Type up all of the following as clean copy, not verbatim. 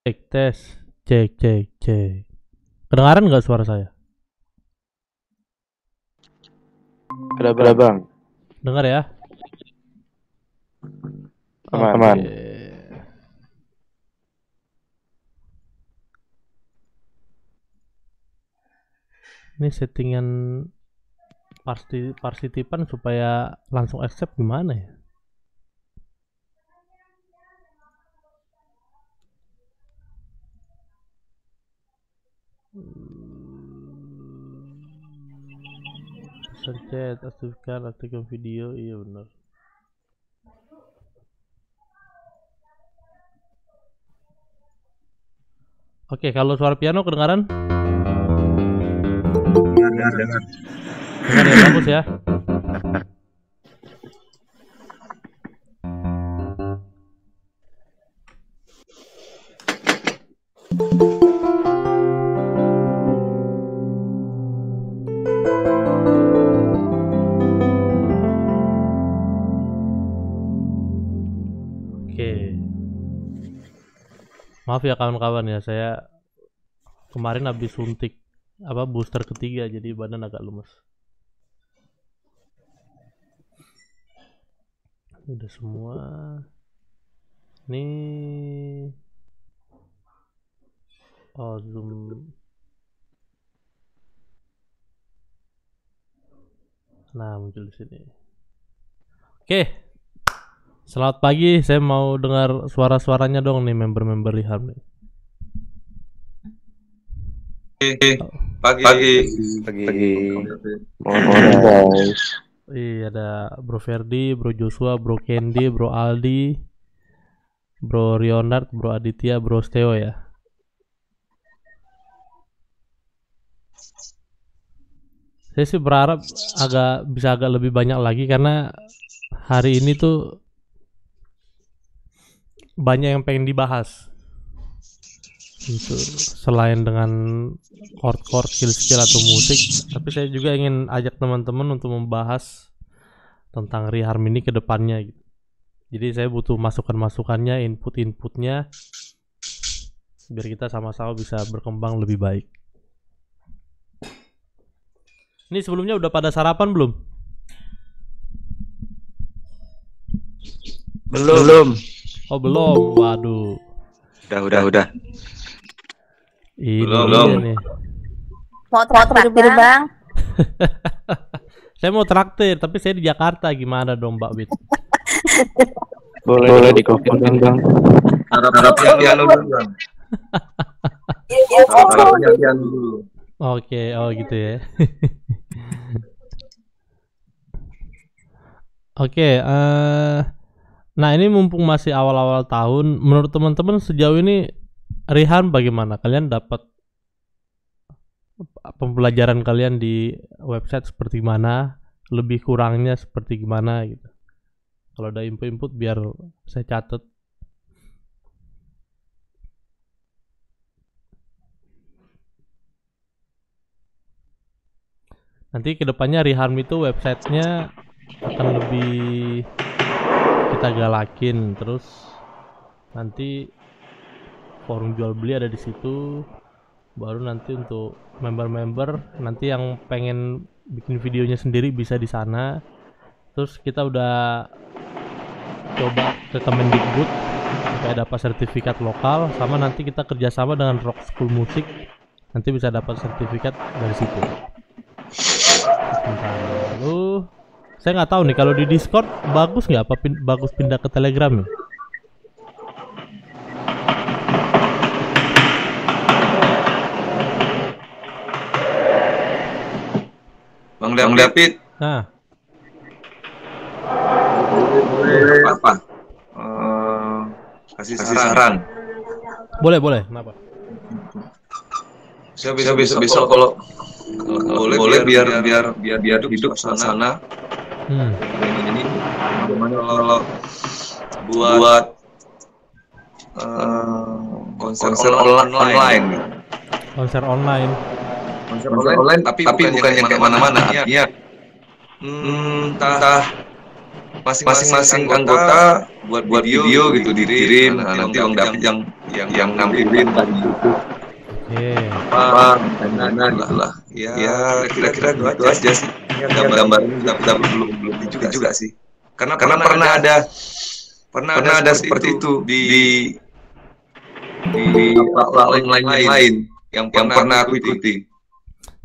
Cek tes, cek. Kedengaran nggak suara saya? Ada bang. Dengar ya? Aman. Ini settingan partisipan supaya langsung accept gimana ya? Pesan chat, aktifkan video, iya benar. Oke, kalau suara piano kedengaran? Dengar. Dengar ya, bagus ya. Oke. Maaf ya kawan-kawan ya, saya kemarin habis suntik booster ketiga jadi badan agak lemes. Udah semua. Nih. Oh, Zoom. Nah, muncul di sini. Oke. Selamat pagi, saya mau dengar suara-suaranya dong nih member-member Riham nih. Pagi. Morning guys. Iya, ada Bro Ferdi, Bro Joshua, Bro Candy, Bro Aldi, Bro Rionard, Bro Aditya, Bro Steo ya. Saya sih berharap bisa agak lebih banyak lagi karena hari ini tuh banyak yang pengen dibahas. Gitu. Selain dengan chord skill atau musik, tapi saya juga ingin ajak teman-teman untuk membahas tentang Reharm ini ke depannya gitu. Jadi saya butuh masukan-masukannya, inputnya biar kita sama-sama bisa berkembang lebih baik. Ini sebelumnya udah pada sarapan belum? Belum. Oh belum, waduh. Udah. Ini Belum. nih. Mau traktir bang? Saya mau traktir, tapi saya di Jakarta, gimana dong Mbak Wit? Boleh dikonfirmkan bang. Harapnya piano dulu bang. Harapnya piano dulu. Oke, oh gitu ya. Oke, nah ini mumpung masih awal-awal tahun, menurut teman-teman sejauh ini Rehan bagaimana? Kalian dapat pembelajaran kalian di website seperti mana? Lebih kurangnya seperti gimana gitu? Kalau ada input biar saya catat. Nanti kedepannya Rehan itu websitenya akan lebih kita galakin, terus nanti forum jual beli ada di situ. Baru nanti untuk member-member nanti yang pengen bikin videonya sendiri bisa di sana. Terus kita udah coba ke Kemendikbud supaya dapat sertifikat lokal, sama nanti kita kerjasama dengan Rock School Music, nanti bisa dapat sertifikat dari situ. Sebentar, lalu saya nggak tahu nih kalau di Discord bagus nggak, bagus pindah ke Telegram nih? Bang David. Nah, Boleh apa? Kasih saran. boleh. Kenapa? Saya bisa kalau boleh biar hidup suasana. Ini bagaimana kalau buat konser online. Konser online. Konser online tapi bukan yang kayak mana-mana. Artinya entah masing-masing anggota buat video gitu dikirim. Nah, nanti Bang David yang nampilin Oke. apa lah. Ya kira-kira gitu aja sih. Gambarnya belum juga sih. Karena pernah ada seperti itu di online lain yang pernah aku ikuti.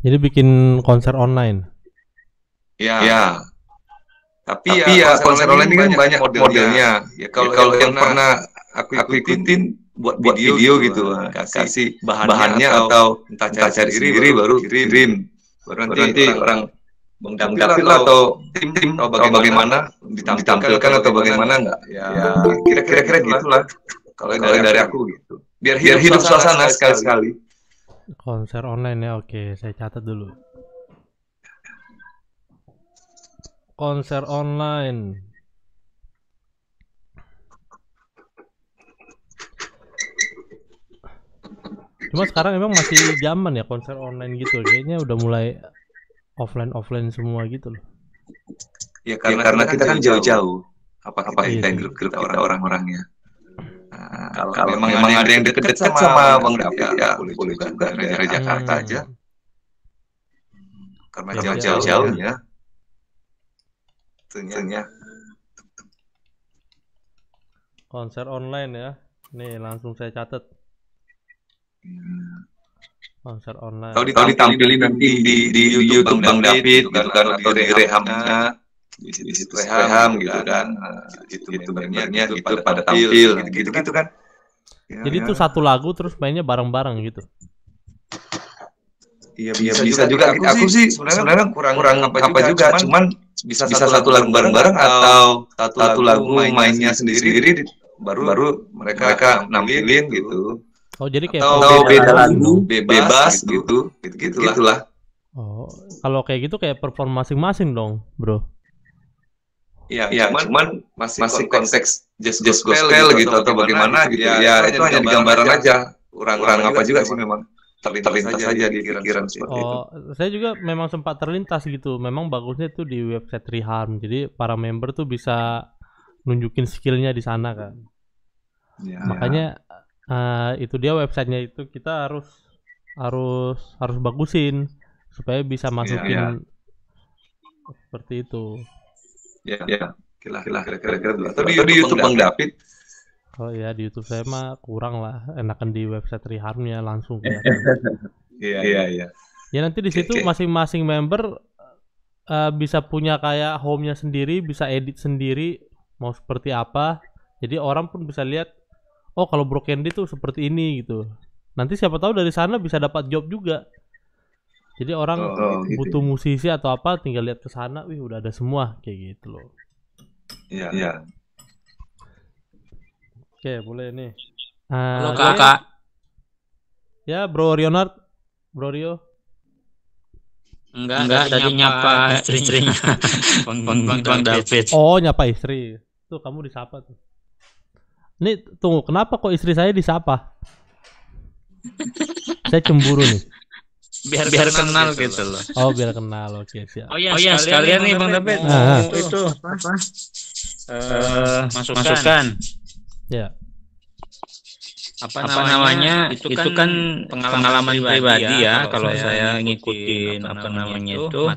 Jadi bikin konser online. Ya. Tapi ya konser online ini kan banyak modelnya. Ya kalau yang pernah aku ikutin buat video gitu, kasih bahannya atau entah cari sendiri baru kirim. Baru nanti orang Bang David lah atau tim atau bagaimana ditampilkan atau bagaimana enggak. Ya kira-kira gitulah. Kalau dari aku gitu. Biar hidup suasana sekali-sekali. Konser online ya, oke, saya catat dulu. Konser online. Cuma sekarang emang masih zaman ya konser online gitu. Kayaknya udah mulai offline semua gitu loh. Ya karena kita kan jauh-jauh. Apa kita yang grup orang-orangnya. Nah, kalau memang ada yang deket-deket sama Bang David ya boleh juga dari Jakarta aja. Karena jauh-jauhnya. Tentunya. Konser online ya. Nih langsung saya catat. Konser online. Kalau ditampilin nanti di YouTube Bang David gitu kan atau di Rehamnya di situ Reham gitu kan. Itu banyak gitu pada tampil gitu kan. Jadi itu satu lagu terus mainnya bareng-bareng gitu. Iya bisa juga. Aku sih sebenarnya kurang apa juga. Cuman bisa satu lagu bareng-bareng atau satu lagu mainnya sendiri baru mereka nampilin gitu. Oh jadi kayak atau beda lagu bebas gitu gitulah. Oh kalau kayak gitu kayak perform masing-masing dong bro. Iya cuman masih konteks just gospel gitu atau bagaimana gitu ya itu hanya gambaran aja kurang apa juga sih memang terlintas saja di pikiran seperti itu. Saya juga memang sempat terlintas gitu. Memang bagusnya tuh di website Reharm. Jadi para member tuh bisa nunjukin skillnya di sana kan. Ya. Makanya itu dia websitenya itu kita harus bagusin supaya bisa masukin seperti itu. Ya. Kira-kira. Atau di YouTube Bang David. Oh ya di YouTube saya mah kurang lah, enakan di website Reharmnya langsung ya. Iya. Ya nanti di situ masing-masing member bisa punya kayak home-nya sendiri, bisa edit sendiri mau seperti apa. Jadi orang pun bisa lihat, oh kalau Bro Candy tuh seperti ini gitu. Nanti siapa tahu dari sana bisa dapat job juga. Jadi orang butuh musisi atau apa, tinggal lihat ke sana, wih udah ada semua kayak gitu loh. Iya. Oke, boleh nih. Halo Kak. Ya, Bro Rionard, Bro Rio. Enggak, tadi nyapa istrinya. Bang David. Oh, nyapa istri. Tuh kamu disapa tuh. Nih, tunggu, kenapa kok istri saya disapa? Saya cemburu nih. Biar kenal gitu loh. Oh, biar kenal. Oke, siap. Oh ya, sekalian nih Bang David. Itu masukan. Ya. Apa namanya? Itu kan pengalaman pribadi ya. Kalau saya ngikutin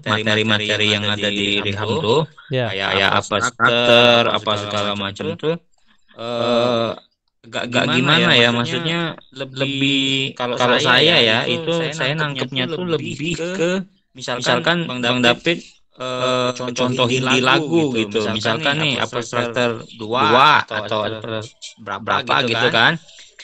materi-materi yang ada di Reham tuh, kayak apa starter, apa segala macam tuh, gak gimana ya? Maksudnya lebih kalau saya ya itu saya nangkepnya tuh lebih ke misalkan Bang David contohin di lagu gitu. Misalkan nih apa starter 2 atau berapa gitu kan.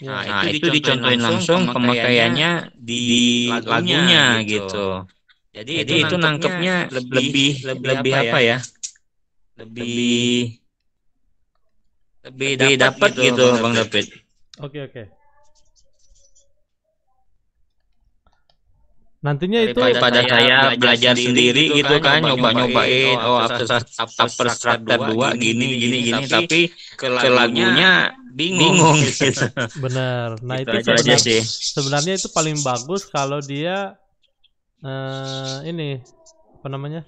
Nah, itu dicontohin langsung pemakaiannya di lagunya gitu. Jadi itu nangkepnya lebih apa ya? Lebih dapat gitu Bang David. Oke. Nantinya itu pada saya belajar sendiri gitu kan, nyobain upper structure 2 gini tapi ke lagunya bingung gitu. Bener. Nah itu aja sih. Sebenarnya itu paling bagus kalau dia ini apa namanya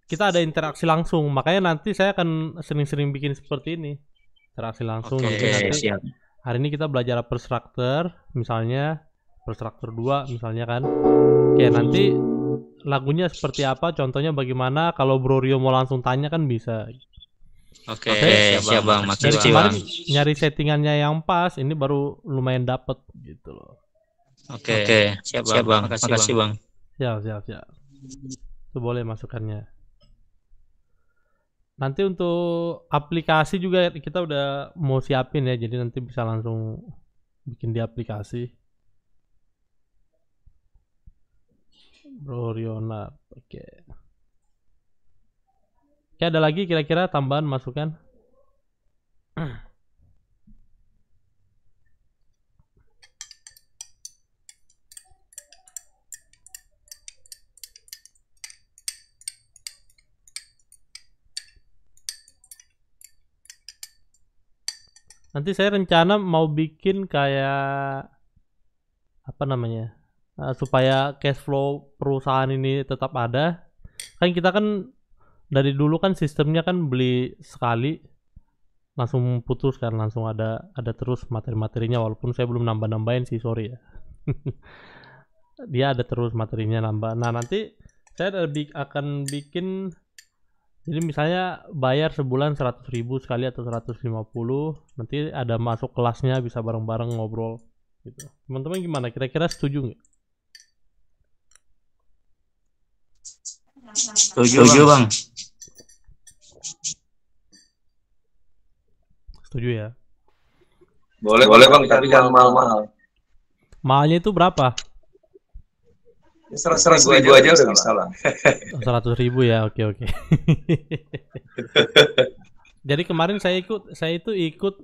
kita ada interaksi langsung. Makanya nanti saya akan sering-sering bikin seperti ini. Interaksi langsung. Oke, Jadi nanti siap. hari ini kita belajar per struktur, misalnya per struktur 2 misalnya kan. Oke, nanti lagunya seperti apa, contohnya bagaimana, kalau Bro Rio mau langsung tanya kan bisa. Oke, Oke, siap Bang. Dari Makasih kemarin Bang. nyari settingannya yang pas, ini baru lumayan dapet gitu loh. Oke, siap Bang. Makasih Bang. Siap. Itu boleh masukannya. Nanti untuk aplikasi juga kita udah mau siapin ya, jadi nanti bisa langsung bikin di aplikasi. Bro Riona, oke. Oke, ada lagi kira-kira tambahan masukan? Nanti saya rencana mau bikin kayak apa namanya, supaya cash flow perusahaan ini tetap ada. Kan kita kan dari dulu kan sistemnya kan beli sekali langsung putus kan, langsung ada terus materi-materinya, walaupun saya belum nambah-nambahin sih, sorry ya. Dia ada terus materinya nambah. Nah, nanti saya akan bikin, jadi misalnya bayar sebulan 100.000 sekali atau 150, nanti ada masuk kelasnya, bisa bareng-bareng ngobrol gitu. Teman-teman gimana? Kira-kira setuju nggak? Setuju Bang. Setuju ya? Boleh Bang, tapi jangan mahal-mahal. Mahalnya itu berapa? 100.000 aja udah bisa lah. 100.000 ya, oke. Jadi kemarin saya itu ikut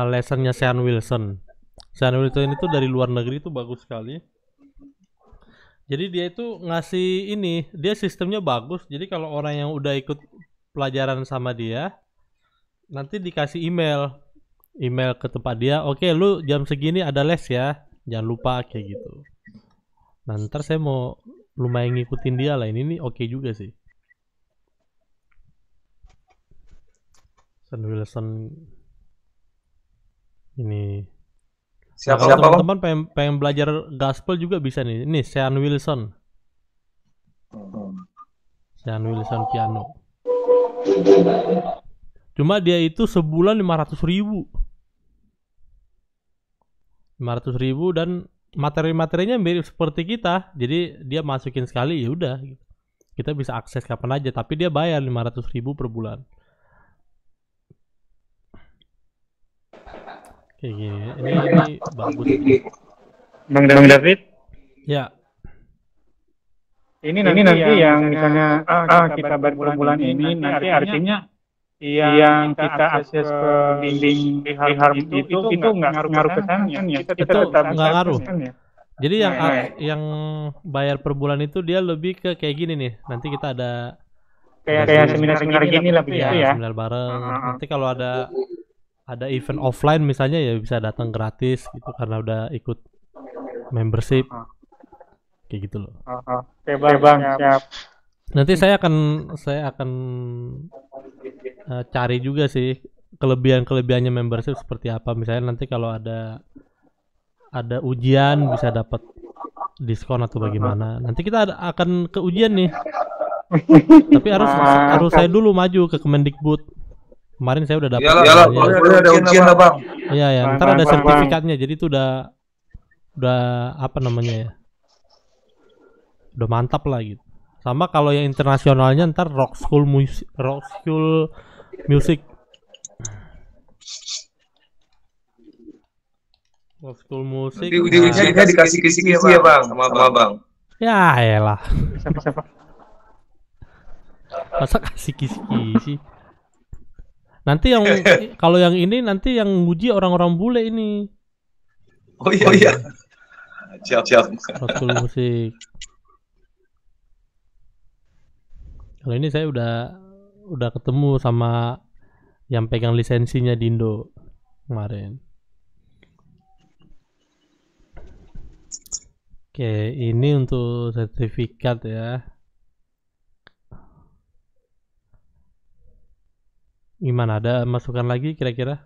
lessonnya Sean Wilson. Sean Wilson itu dari luar negeri, itu bagus sekali. Jadi dia itu ngasih ini, dia sistemnya bagus. Jadi kalau orang yang udah ikut pelajaran sama dia, nanti dikasih email ke tempat dia. Oke, lu jam segini ada les ya, jangan lupa, kayak gitu. Nah, ntar saya mau lumayan ngikutin dia lah. Ini nih oke juga sih. Sean Wilson ini. Nah, kalau teman-teman pengen belajar gospel juga bisa nih. Ini Sean Wilson. Sean Wilson piano. Cuma dia itu sebulan 500.000. 500.000 dan materi-materinya mirip seperti kita. Jadi dia masukin sekali, ya udah. Kita bisa akses kapan aja, tapi dia bayar 500.000 per bulan. Kayak gini. Ini bagus. Bang David? Ya. Ini nanti yang misalnya kita bayar per bulan ini, nanti artinya yang kita akses ke link Harm itu nggak ngaruh ke sana ya? Itu nggak ngaruh. Jadi yang bayar per bulan itu dia lebih ke kayak gini nih. Nanti kita ada kayak seminar-seminar gini lah begitu ya. Seminar bareng. Nanti kalau ada event offline misalnya, ya bisa datang gratis gitu karena udah ikut membership. Kayak gitu loh. Oke Bang, siap. Nanti saya akan cari juga sih kelebihannya membership seperti apa. Misalnya nanti kalau ada ujian bisa dapat diskon atau bagaimana. Nanti kita akan ke ujian nih. Tapi harus saya dulu maju ke Kemendikbud. Kemarin saya udah dapat. Iyalah, ada ujian lah Bang. Iya ya, ntar ada sertifikatnya. Jadi itu udah apa namanya ya? Udah mantap lah gitu. Sama kalau yang internasionalnya ntar Rock School Music. Rock School Music. Di ujiannya dikasih kisi ya Bang, sama Bang. Ya elah. Masa kasih kisi-kisi. Nanti yang kalau yang ini nanti yang nguji orang-orang bule ini. Oh iya. Siap. Rock School Music. Kalau ini saya udah ketemu sama yang pegang lisensinya di Indo kemarin. Oke, ini untuk sertifikat ya. Gimana, ada masukan lagi kira-kira?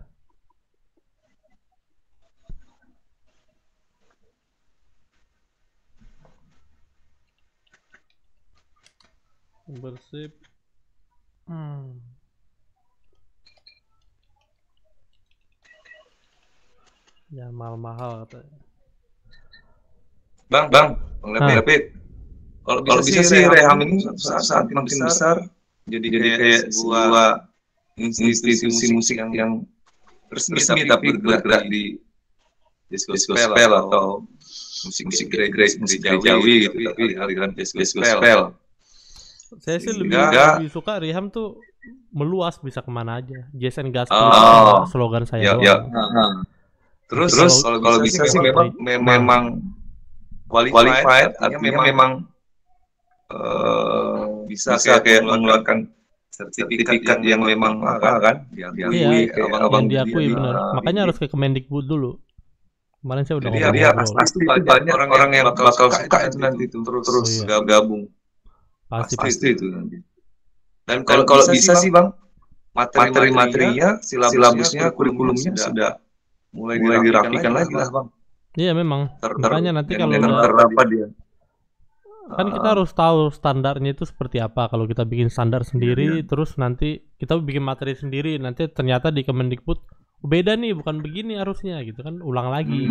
Bersip. Ya mahal-mahal katanya. Bang David. Kalau bisa sih Reham ini saat makin besar, jadi kayak sebuah institusi musik yang resmi tapi bergerak di gospel atau musik gerejawi gitu, tapi aliran gospel. Saya sih lebih suka Reham tuh meluas, bisa kemana aja. Jazz and gospel slogan saya doang. Terus kalau bisa sih memang qualified, artinya memang bisa kayak mengeluarkan sertifikat yang memang kan diakui, yang diakui benar. Makanya harus ke Kemendikbud dulu. Kemarin saya udah ngobrol. Jadi pasti banyak orang yang bakal suka itu nanti terus gabung. Pasti itu nanti. Dan kalau bisa sih Bang, materi-materinya, silabusnya, kurikulumnya sudah mulai dirapikan lagi lah Bang. Iya memang. Makanya nanti kalau terdapat dia. Kan kita harus tahu standarnya itu seperti apa. Kalau kita bikin standar sendiri, terus nanti kita bikin materi sendiri, nanti ternyata di Kemendikbud beda nih, bukan begini harusnya gitu kan, ulang lagi.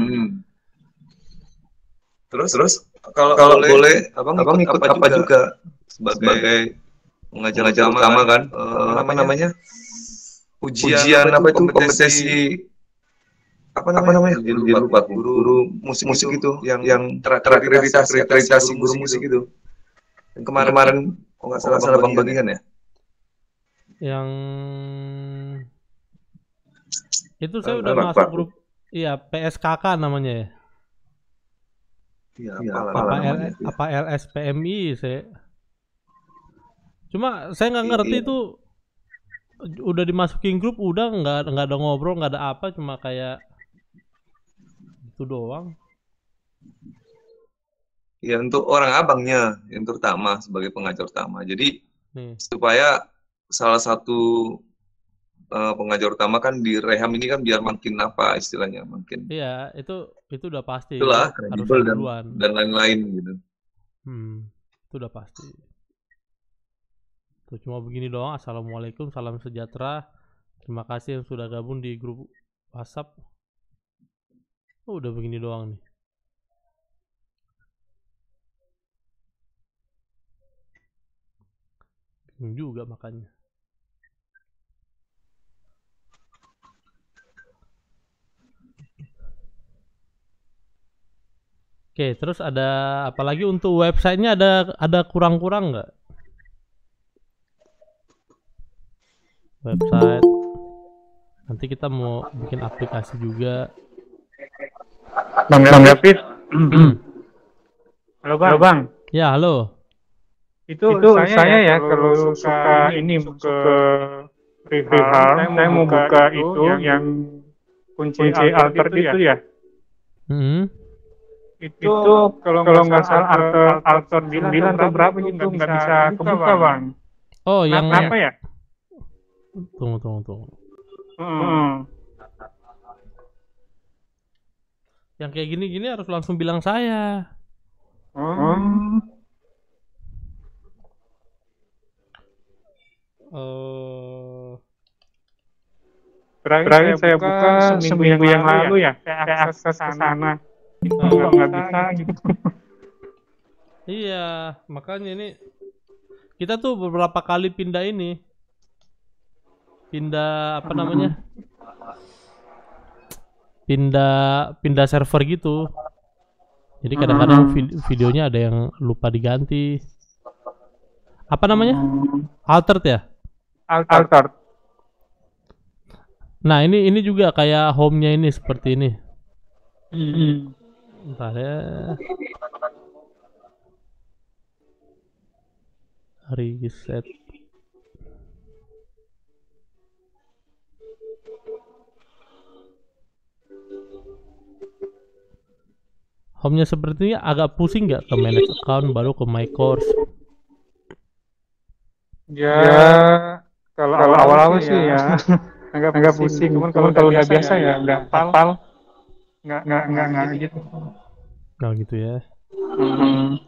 Terus kalau boleh abang ikut apa juga sebagai pengajar utama kan, apa namanya, ujian apa itu kompetisi apa namanya lupa guru musik itu yang terakreditasi guru musik itu yang kemarin kalau nggak salah Bang bagian ya, yang itu saya udah masuk grup, iya PSKK namanya ya. Apa LSPMI saya. Cuma saya nggak ngerti itu udah dimasukin grup, udah nggak ada ngobrol, nggak ada apa, cuma kayak itu doang. Ya untuk orang abangnya yang terutama sebagai pengajar utama. Jadi supaya salah satu pengajar utama kan di Reham ini kan biar makin apa istilahnya, makin. Iya, itu udah pasti. Itulah harus dan lain-lain gitu. Itu udah pasti. Tuh cuma begini doang. Assalamualaikum, salam sejahtera. Terima kasih yang sudah gabung di grup WhatsApp. Udah begini doang nih. Bingung juga makanya. Oke, terus ada apalagi untuk websitenya, ada kurang-kurang nggak? Website. Nanti kita mau bikin aplikasi juga. Bang David. Halo Bang. Ya halo. Itu saya ya kalau suka ini ke Reham, saya mau buka itu yang kunci alter itu ya. Itu kalau nggak salah alter 9 atau berapa itu nggak bisa kebuka Bang. Oh yang apa ya? Tunggu. Yang kayak gini harus langsung bilang saya. Terakhir saya buka seminggu yang lalu ya. Saya akses ke sana. Nggak bisa gitu. Iya, makanya ini kita tuh beberapa kali pindah apa namanya? Pindah server gitu. Jadi kadang-kadang videonya ada yang lupa diganti. Apa namanya? Altered ya? Altered. Nah, ini juga kayak home-nya ini seperti ini. Bentar ya. Reset. Home-nya sepertinya agak pusing nggak ke manage account baru ke my course? Ya kalau awal-awal awal-awal sih ya agak pusing. Cuman kalau udah biasa ya udah hafal, nggak gitu. Nah gitu ya. Hmm.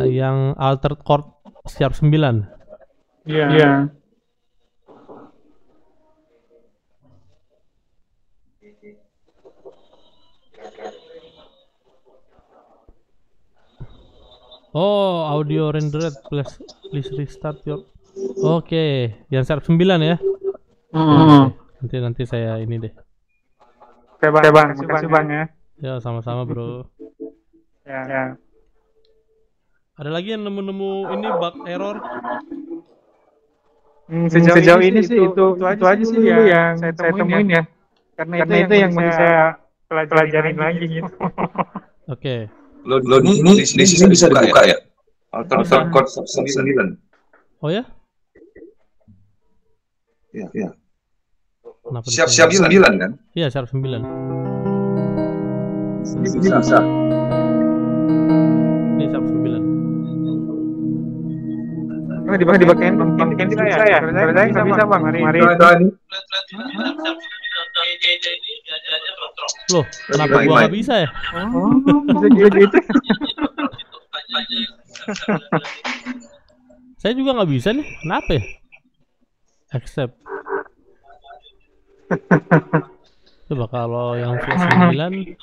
Yang altered chord sharp 9. Iya. Oh, audio rendered, please restart your. Oke, yang sharp 9 ya. Oke, nanti saya ini deh. Oke bang, makasih bang ya. Ya, sama-sama bro. Ya. Ada lagi yang nemu-nemu ini bug error? Sejauh ini sih itu aja sih dulu yang saya temuin ya. Karena itu yang masih saya pelajarin lagi gitu. Oke. Lo ini di sini bisa dibuka ya? Altered chord 9. Oh ya? Iya. Kenapa Siap 9 kan? Iya, sharp 9. Ini bisa. Ini sharp 9. Dipakein mungkin saya. Kalau saya nggak bisa bang. Mari. Loh, kenapa gua nggak bisa ya? Bisa gitu. Saya juga nggak bisa nih. Kenapa ya? Accept. Coba kalau yang flash 9.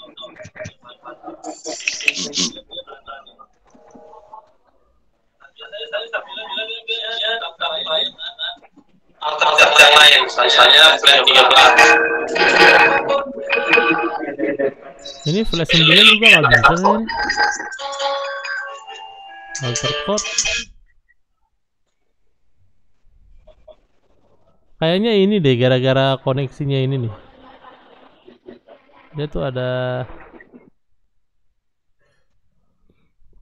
Yang lain, misalnya plan 13. Ini flash 9 juga nggak bisa kan? Altered chord. Kayaknya ini deh gara-gara koneksinya ini nih. Dia tuh ada.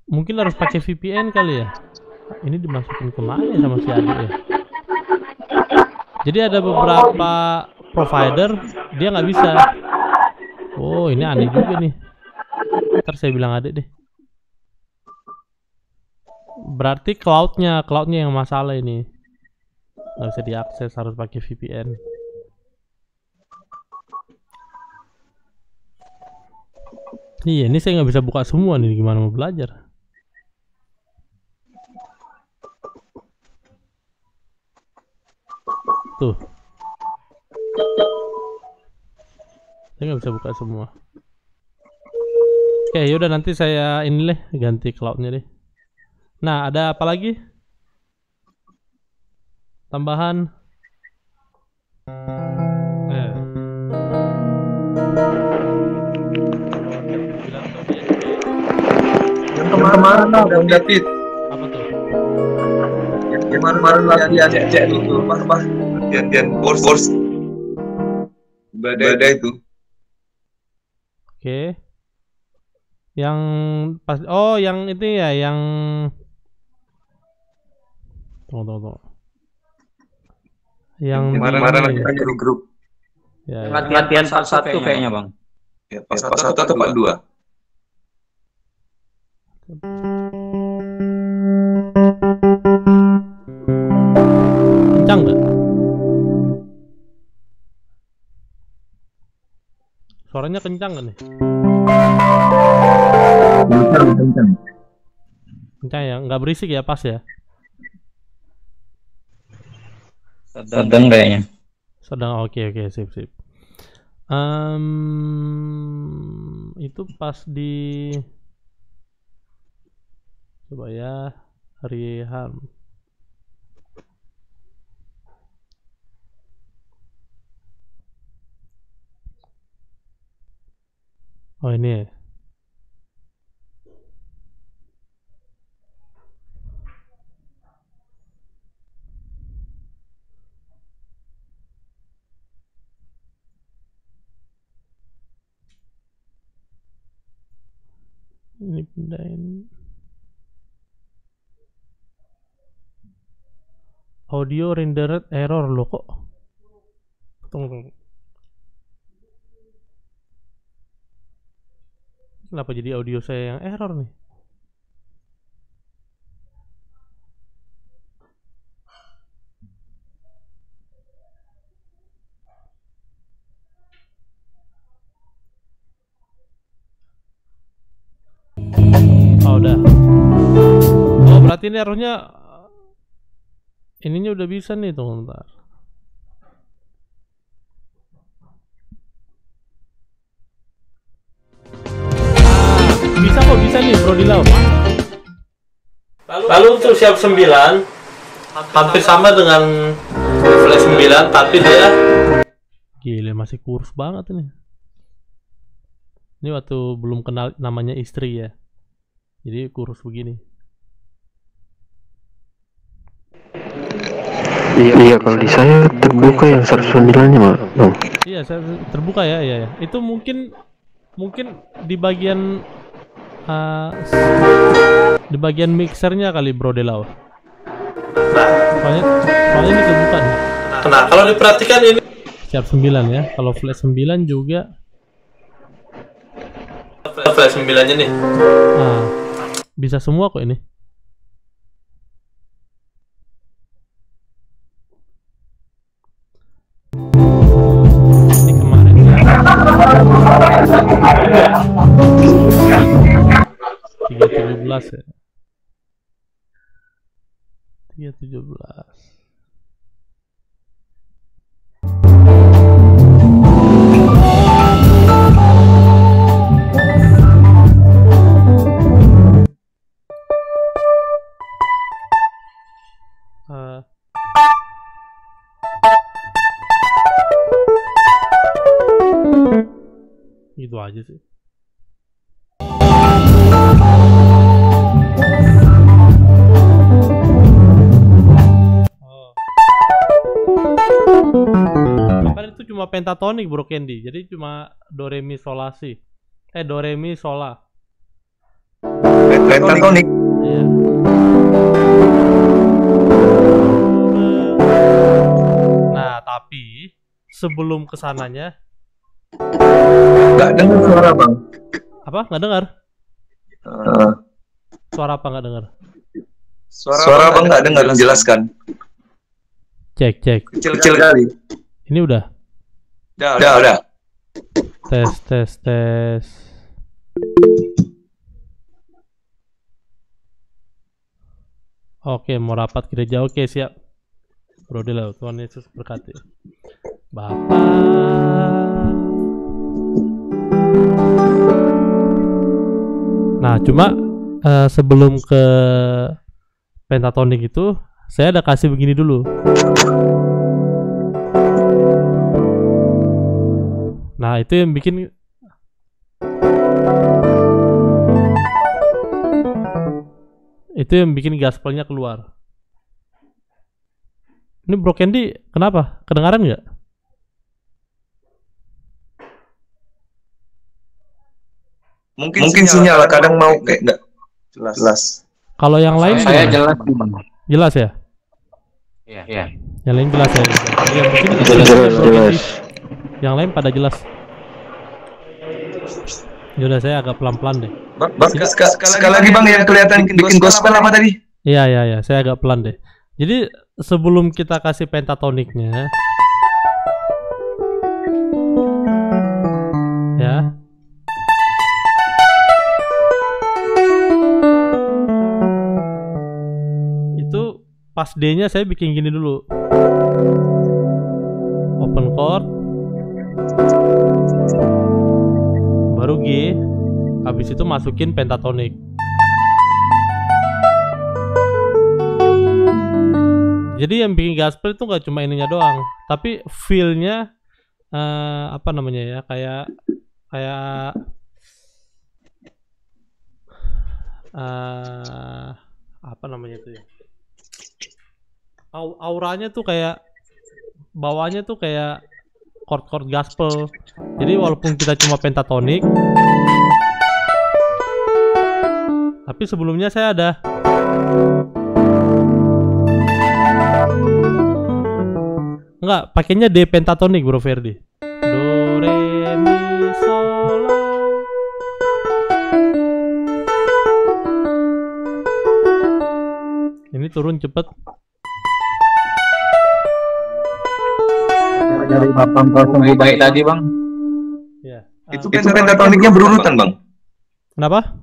Mungkin harus pakai VPN kali ya. Ini dimasukin kemana ya sama si adik ya? Jadi ada beberapa provider dia nggak bisa. Oh ini aneh juga nih. Ntar saya bilang adik deh. Berarti cloudnya yang masalah ini. Nggak bisa diakses, harus pakai VPN. Iya ini saya nggak bisa buka semua nih, gimana mau belajar? Tuh. Saya nggak bisa buka semua. Oke, yaudah nanti saya ini deh ganti cloudnya deh. Nah, ada apa lagi? Tambahan. Yang kemarin Bang David. Apa tuh? Yang kemarin latihan cek itu apa? Latihan course. Ibadah itu. Oke. Yang pas yang itu ya, yang tunggu. Yang kemarin latihan grup. Ya. Latihan part 1 kayaknya, Bang. Ya, pas 1 atau part 2? Kencang nggak? Suaranya kencang nggak nih? Kencang. Kencang ya, nggak berisik ya, pas ya? Sedang kayaknya. Sedang, oke, sip. Itu pas di coba ya, Rihan. Oh ini ya. Ini pindahin audio rendered error loh kok. Tunggu. Kenapa jadi audio saya yang error nih? berarti ini arrohnya ininya udah bisa nih, tunggu bentar. Bisa kok, bisa nih Bro Dilau. Lalu untuk siap 9 hampir sama dengan flash 9, tapi dia gila masih kurus banget ini. Ini waktu belum kenal namanya istri ya, jadi kurus begini. Iya, kalau di saya terbuka yang 109-nya, Bang. Iya, saya terbuka ya, iya. Itu mungkin di bagian mixernya kali Bro Delau. Soalnya ini terbuka nih. Nah, kalau diperhatikan ini siap 9 ya. Kalau flash 9 juga flash 9-nya nih. Nah, bisa semua kok ini. Ini kemarin ya. 317 ya. 317. Gitu aja sih. Kan itu cuma pentatonik Bro Candy, jadi cuma do re mi sol la si. Do re mi sol la. Pentatonik. Iya. Nah, tapi sebelum kesananya Nggak dengar suara Bang. apa? Nggak dengar? Suara apa nggak dengar? Suara Bang nggak dengar, jelaskan. Cek. Kecil kali. Ini udah. Udah. Tes. Oke, mau rapat gereja. Oke, siap. Bro Delau, Tuhan Yesus berkati. Bapak. Nah, cuma sebelum ke pentatonik itu, saya ada kasih begini dulu. Nah, itu yang bikin gaspelnya keluar. Ini Bro Candy kenapa? Kedengaran nggak? Mungkin sinyal kadang mau kayak nggak jelas. Kalau yang lain Saya gimana? jelas. Jelas ya? Iya. Yang lain jelas ya? Iya, mungkin Jelas. yang lain pada jelas. Yaudah, saya agak pelan-pelan deh. Bang, sekali lagi Bang yang kelihatan bikin gospel apa tadi? Iya, saya agak pelan deh. Jadi sebelum kita kasih pentatoniknya, ya, itu pas D-nya saya bikin gini dulu. Open chord, baru G, habis itu masukin pentatonik. Jadi yang bikin gospel itu nggak cuma ininya doang, tapi feel-nya apa namanya ya, kayak apa namanya itu ya, auranya tuh kayak bawahnya tuh kayak chord-chord gospel. Jadi walaupun kita cuma pentatonik, tapi sebelumnya saya ada enggak, pakainya D pentatonik Bro Ferdi. Do re mi sol la. Ini turun cepet. Dari Bapak lebih baik tadi, Bang. Ya. Itu pentatoniknya berurutan Bang. Kenapa?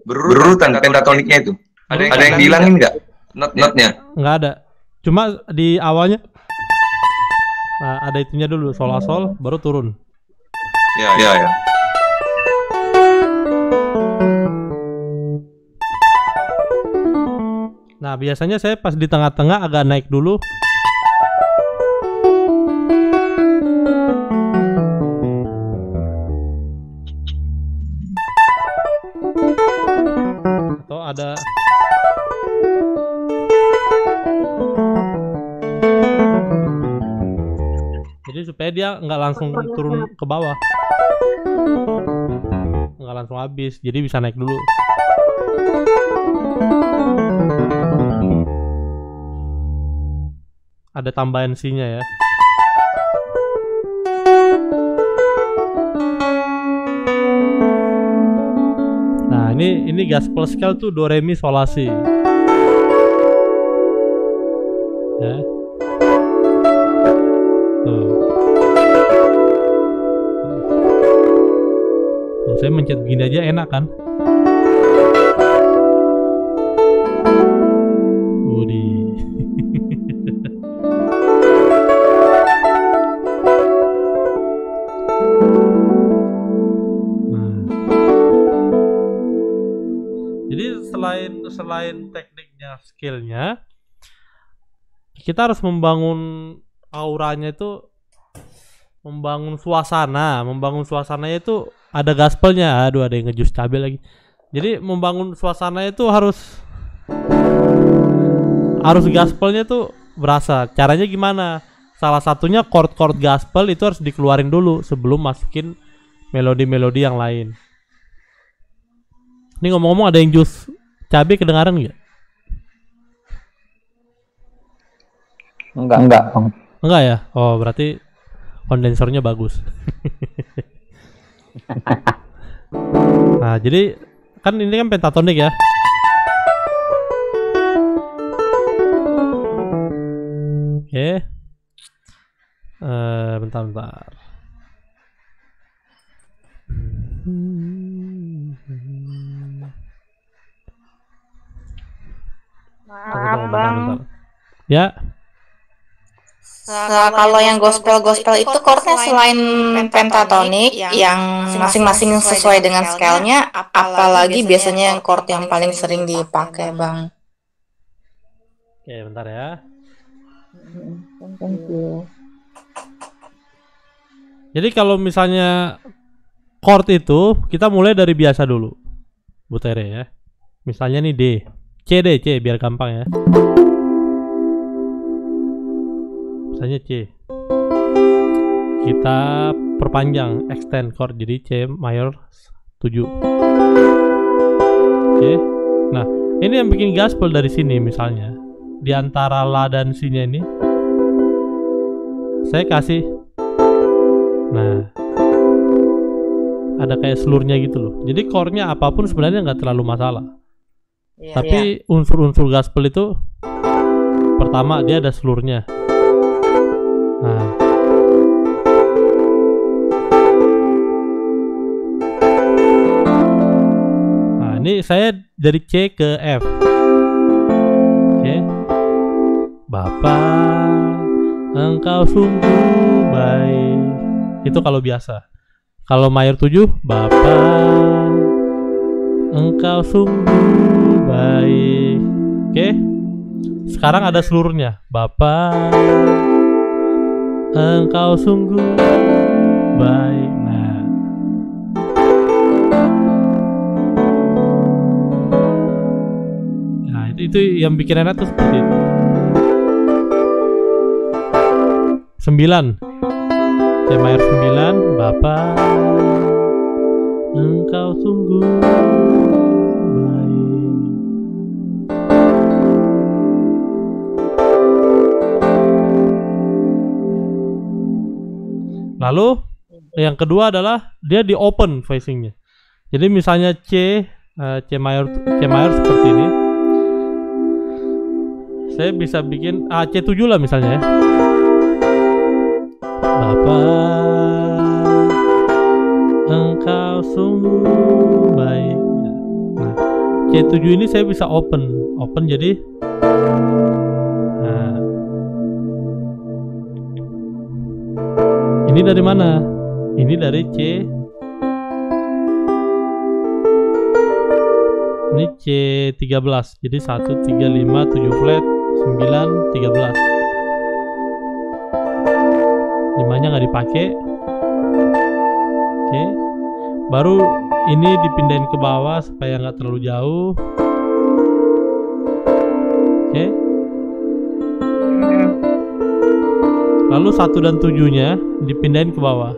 Berurutan pentatoniknya itu. Ada yang dihilangin nggak notnya? Nggak ada. Cuma di awalnya ada itunya dulu, sol asol baru turun. Ya. Nah, biasanya saya pas di tengah-tengah agak naik dulu. Atau ada jadi supaya dia nggak langsung turun ke bawah, nggak langsung habis, jadi bisa naik dulu. Ada tambahan C-nya ya. Nah, ini gospel scale tuh do re mi sol la si. Ya. Tuh, saya mencet begini aja enak kan? Selain tekniknya, skillnya, kita harus membangun auranya itu, membangun suasananya itu ada gospelnya. Aduh, ada yang ngejus cabai lagi. Jadi membangun suasananya itu harus gospelnya tuh berasa. Caranya gimana? Salah satunya chord gospel itu harus dikeluarin dulu sebelum masukin melodi-melodi yang lain. Ini ngomong-ngomong, ada yang jus cabai kedengaran nggak? Enggak ya? Oh, berarti kondensornya bagus. Nah, jadi kan ini kan pentatonik ya. Oke. Bentar. Bang. Ya. Nah, kalau yang gospel itu chordnya selain pentatonik yang masing-masing sesuai dengan scale-nya, apalagi biasanya yang chord yang paling sering dipakai, Bang. Oke, bentar ya. Thank you. Jadi kalau misalnya chord itu kita mulai dari biasa dulu, Bu Tere ya. Misalnya nih D, C biar gampang ya. Misalnya C, kita perpanjang, extend chord jadi C mayor 7. Oke. Nah, ini yang bikin gospel dari sini misalnya. Di antara La dan Si-nya ini saya kasih, nah, ada kayak slurnya gitu loh. Jadi chordnya apapun sebenarnya nggak terlalu masalah. Tapi unsur-unsur gospel itu pertama dia ada slurnya. Nah, ini saya dari C ke F. Oke. Bapa, Engkau sungguh baik. Itu kalau biasa. Kalau mayor 7, Bapa, Engkau sungguh baik. Oke. Sekarang ada seluruhnya. Bapa, Engkau sungguh baik. Nah, itu yang bikin enak tuh seperti itu. 9, C mayor 9, Bapa, Engkau sungguh baik. Lalu yang kedua adalah dia di open facingnya. Jadi misalnya C mayor seperti ini. Saya bisa bikin C7 lah misalnya ya. Bapa, Engkau sungguh baik. Nah, C7 ini saya bisa open. open jadi. Nah, ini dari mana? Ini dari C. Ini C13. Jadi 1, 3, 5, 7 flat, 9, 13. 5-nya nggak dipakai. Oke. Baru ini dipindahin ke bawah supaya nggak terlalu jauh. Oke. Lalu 1 dan 7-nya dipindahin ke bawah.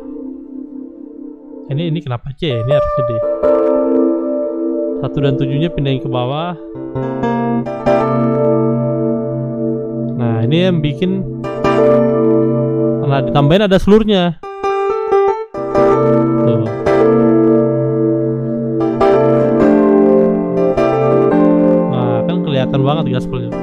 Ini kenapa C? Ini harus gede. 1 dan 7-nya pindahin ke bawah. Nah, ini yang bikin. Nah, ditambahin ada seluruhnya. Tuh. Nah, kan kelihatan banget gaspolnya.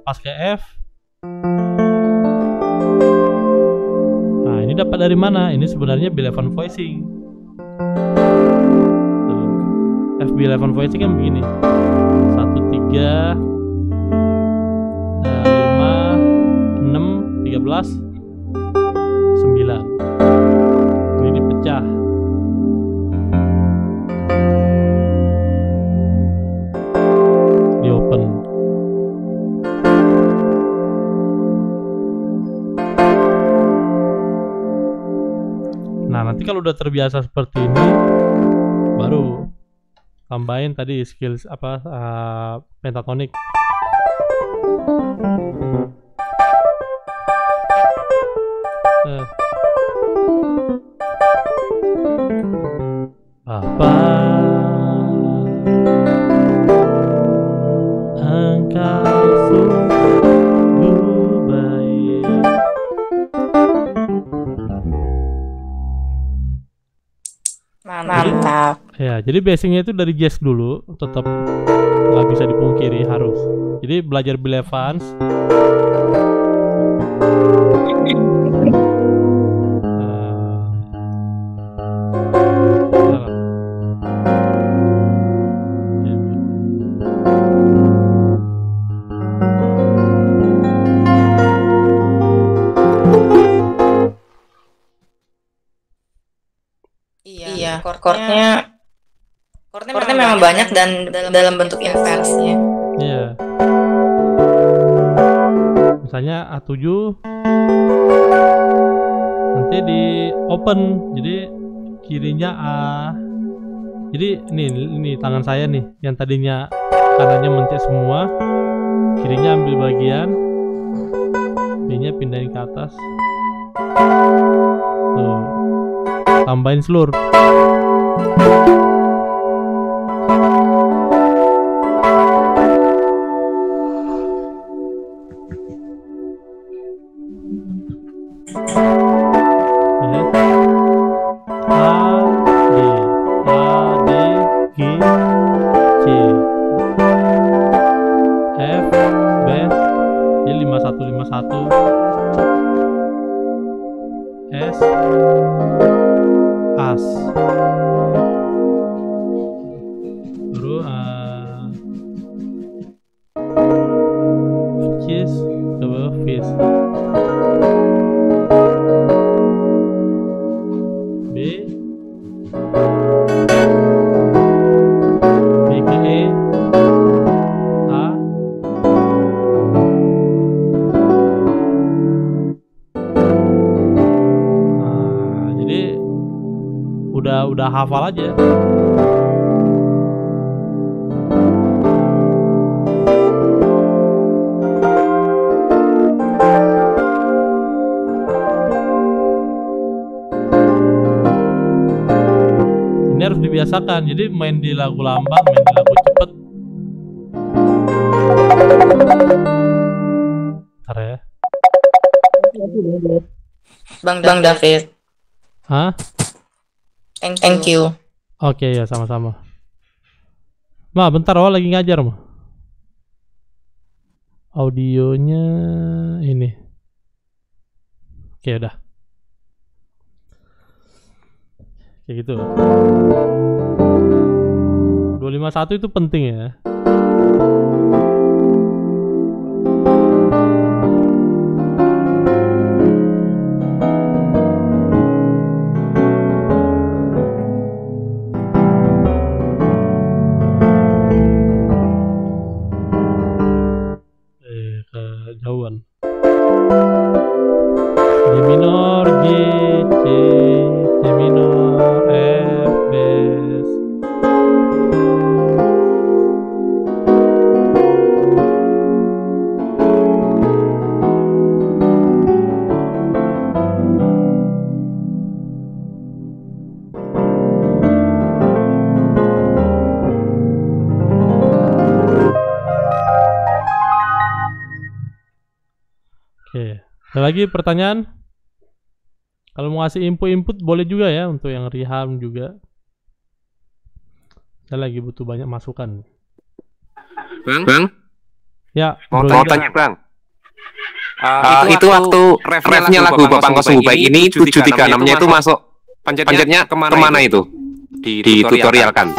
Pas ke F. Nah, ini dapat dari mana? Ini sebenarnya B11 voicing. Tuh. FB11 voicing kan begini. 1, 3, 5, 6, 13, 9. Ini dipecah. Di open. Nah, nanti kalau udah terbiasa seperti ini, baru tambahin tadi skill pentatonic. Bapa, engkau sungguh baik. Mantap. Ya, jadi basicnya itu dari jazz dulu, tetap nggak bisa dipungkiri harus. Jadi belajar Bill Evans. Iya, chordnya memang banyak dan dalam bentuk inversinya. Iya. Misalnya A7 nanti di open, jadi kirinya A. Jadi ini tangan saya nih, yang tadinya kanannya mencet semua, kirinya ambil bagian, B-nya pindahin ke atas. Tuh. Tambahin seluruh. Udah hafal aja. Ini harus dibiasakan. Jadi main di lagu lambat, main di lagu cepet. Ntar ya. Bang David. Hah? Thank you. Oke, ya sama-sama. Ma, bentar, lagi ngajar, Ma. audionya ini. Oke, udah. Kayak gitu. 251 itu penting ya. Kejauhan. G minor, G, C, C minor, F, bass. Oke, ada lagi pertanyaan? Kalau mau ngasih input boleh juga ya untuk yang rehab juga. Saya lagi butuh banyak masukan. Bang? Ya, mau Bro Ida. tanya Bang. Itu waktu refnya lagu Bapak Kosu Baik ini 736-nya itu masuk pencetnya kemana itu? Di tutorial kan?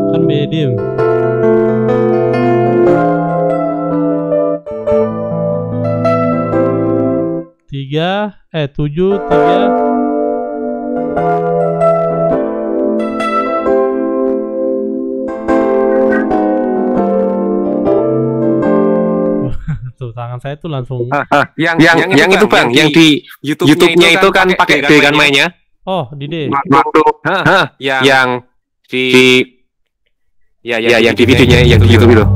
Kan medium. Tujuh, tiga. Tuh tangan saya tuh langsung. Yang itu Bang, yang di YouTube-nya itu kan pakai D kan mainnya? Oh, di D. Yang di yang di videonya yang di YouTube itu.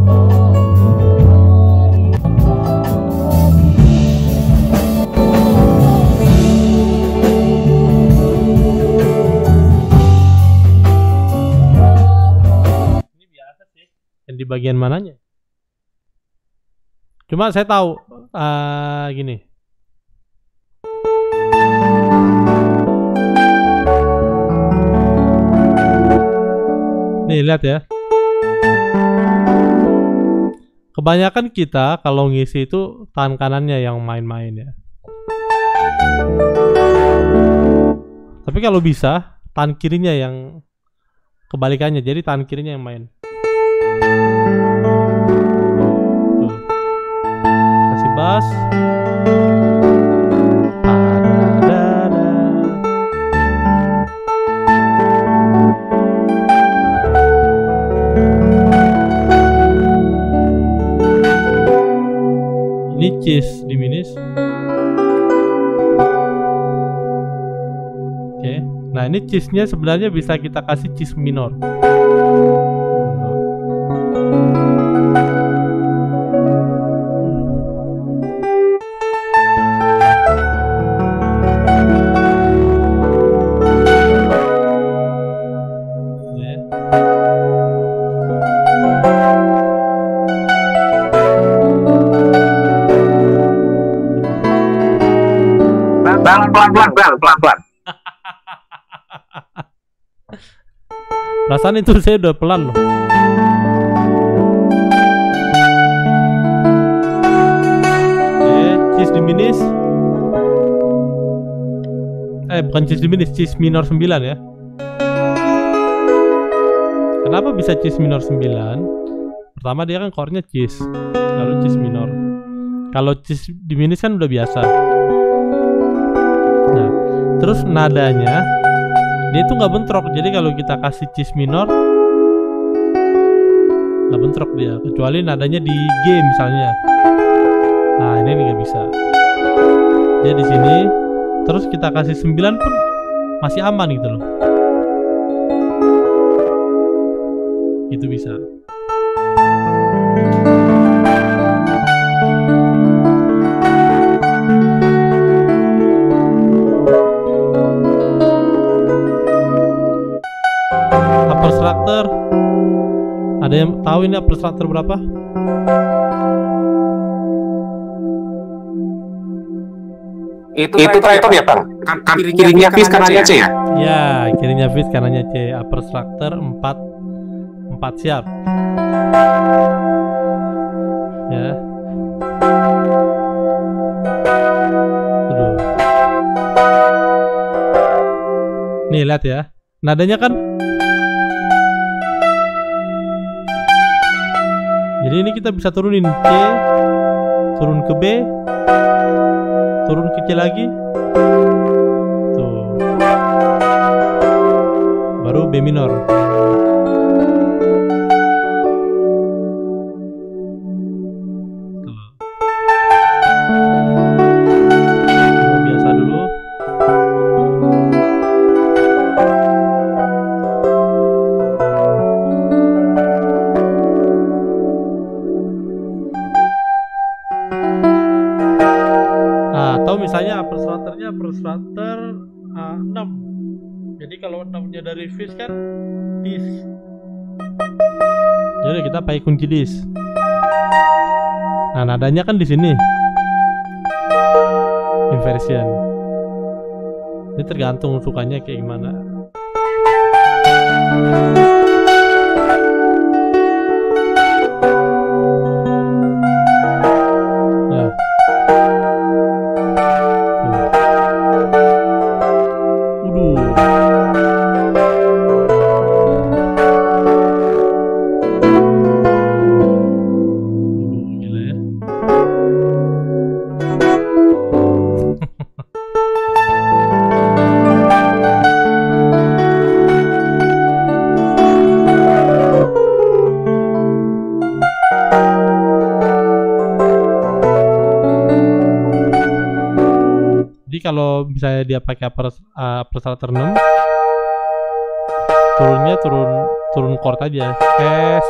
Di bagian mananya? Cuma saya tahu gini. Nih lihat ya. Kebanyakan kita kalau ngisi itu tangan kanannya yang main-main ya. Tapi kalau bisa tangan kirinya yang kebalikannya, jadi tangan kirinya yang main. Tuh. Kasih bass. Ini cheese diminis. Oke. Nah, ini cheese-nya sebenarnya bisa kita kasih cheese minor. Pelan-pelan. Perasaan itu saya udah pelan loh. Cheese diminis. Bukan cheese diminis, cheese minor 9 ya. Kenapa bisa cheese minor 9? Pertama dia kan chordnya cheese, lalu cheese minor. Kalau cheese diminis kan udah biasa. Nah, terus nadanya dia itu nggak bentrok. Jadi kalau kita kasih cheese minor nggak bentrok dia, kecuali nadanya di G misalnya. Nah, ini nggak bisa. Dia di sini, terus kita kasih 9 pun masih aman gitu loh. Itu bisa. Upper structure, ada yang tahu ini upper structure berapa? Itu traitor ya Bang? Kirinya Fis, kanannya C ya? Ya, kirinya Fis, kanannya C. Upper structure 4 4 siap. Ya. Aduh. Nih lihat ya, nadanya kan. Jadi ini kita bisa turunin C, turun ke B, turun ke C lagi. Tuh. Baru B minor. Tuh. Mau biasa dulu. Atau misalnya upper strutternya upper strutter 6. Jadi kalau 6-nya dari fis kan dis. Jadi kita pakai kunci dis. Nah, nadanya kan di sini. Inversion. Ini tergantung sukanya kayak gimana. Nah. Jadi kalau misalnya dia pakai upper strutter 6, turunnya turun chord aja, S,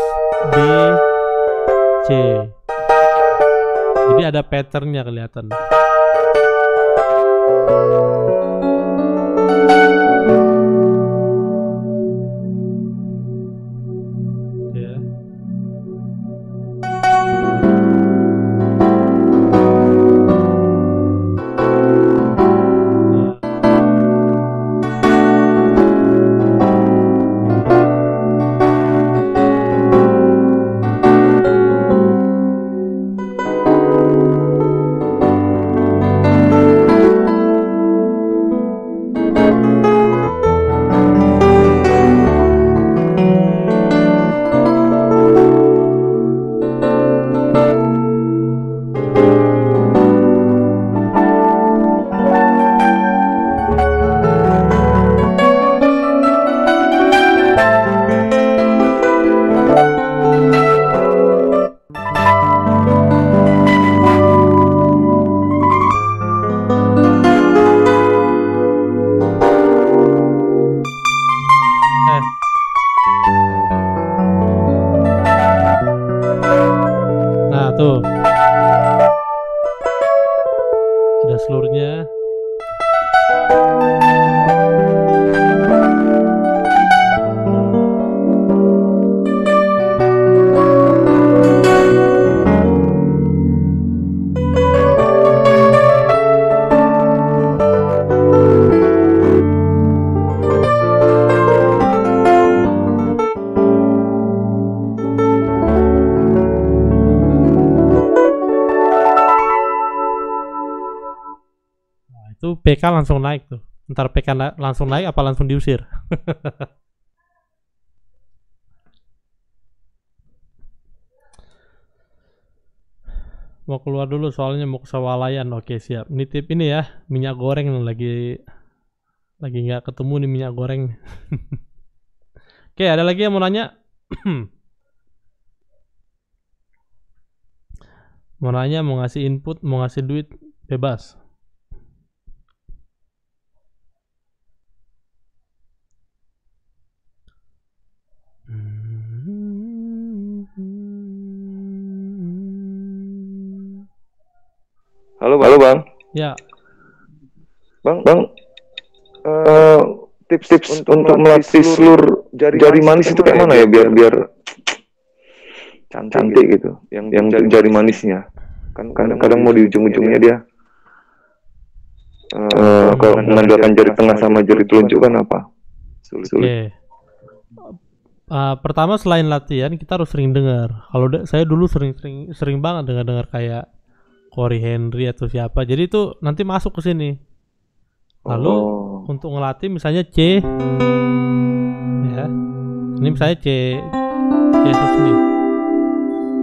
D, C. Jadi ada patternnya kelihatan. Ya. Nah tuh ada seluruhnya. Itu PK langsung naik tuh. Ntar PK langsung naik apa langsung diusir? Mau keluar dulu soalnya mau ke Sawalayan. Oke siap. Nitip ini ya, minyak goreng lagi nggak ketemu nih minyak goreng. Oke, ada lagi yang mau nanya? Mau nanya, mau ngasih input, mau ngasih duit, bebas. Halo Bang. Ya. Bang, tips untuk melatih seluruh jari manis itu kayak mana ya biar cantik gitu. Yang jari manisnya. Kan kadang mau di ujung-ujungnya dia kalau menandalkan jari tengah sama jari telunjuk kan apa? Sulit. Pertama selain latihan kita harus sering dengar. Kalau saya dulu sering banget dengar kayak Corey Henry atau siapa. Jadi itu nanti masuk ke sini. Lalu untuk ngelatih misalnya C, ya. Ini misalnya C Jesus nih.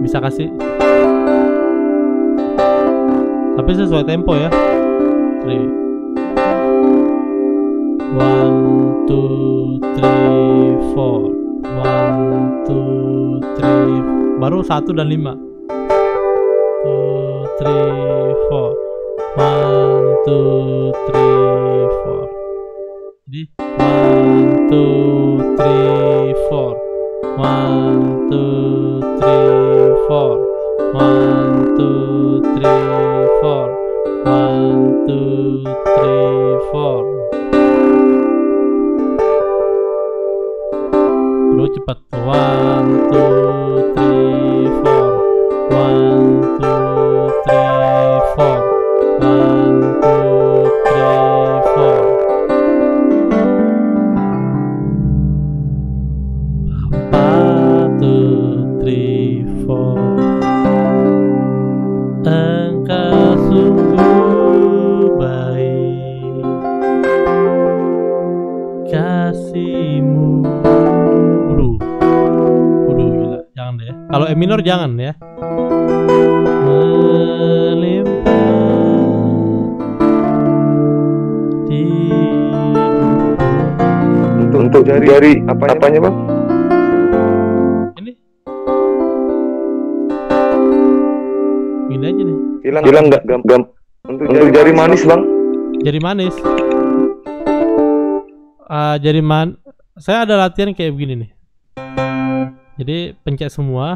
Bisa kasih. Tapi sesuai tempo ya. 3 1 2 3 4 1 2 3 baru 1 dan 5 2 3 4 1 2 3 4 jadi 1 2 3 4 1 2 3 4 1 2 3 4 1 2 3 4 Bro cepat 1 2 3 4 1 2 3 4 1 2 3 4 1 2 3 4 Engkau sungguh baik kasihmu. Gila, jangan deh. Kalau E minor jangan ya. Untuk jari apanya bang? Ini. Gini aja nih. Hilang nggak gam? Untuk jari manis bang? Jari manis. Saya ada latihan kayak begini nih. Jadi pencet semua.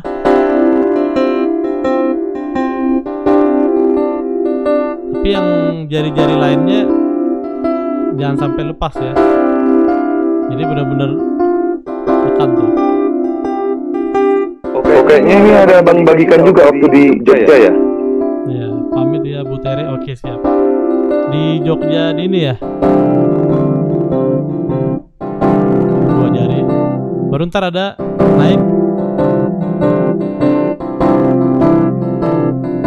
Tapi yang jari-jari lainnya jangan sampai lepas ya. Jadi benar-benar tekan tuh. Oke, ini ada bang bagikan juga waktu di Jogja ya? Iya, pamit ya Bu Tere. Oke, siap. Di Jogja di ini ya. 2 jari. Baru ntar ada naik.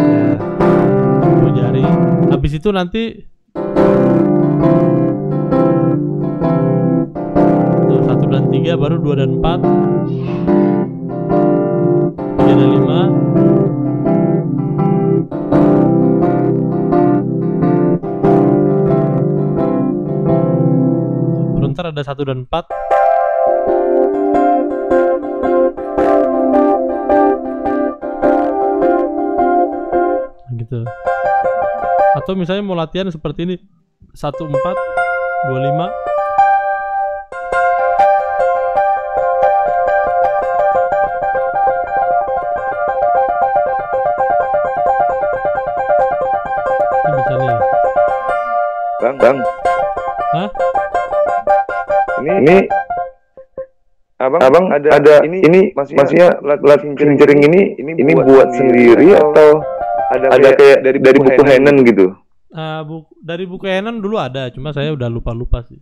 Ya, 2 jari. Habis itu nanti tuh 1 dan 3, baru 2 dan 4, 3 dan 5. Baru ntar ada 1 dan 4. Gitu. Atau misalnya mau latihan seperti ini 1 4 2 5. Ini bisa nih. Bang. Hah? Ini abang ada ini maksudnya latihan jering ini buat sendiri atau ada kayak dari buku Henan gitu? Dari buku Henan dulu ada, cuma saya udah lupa sih.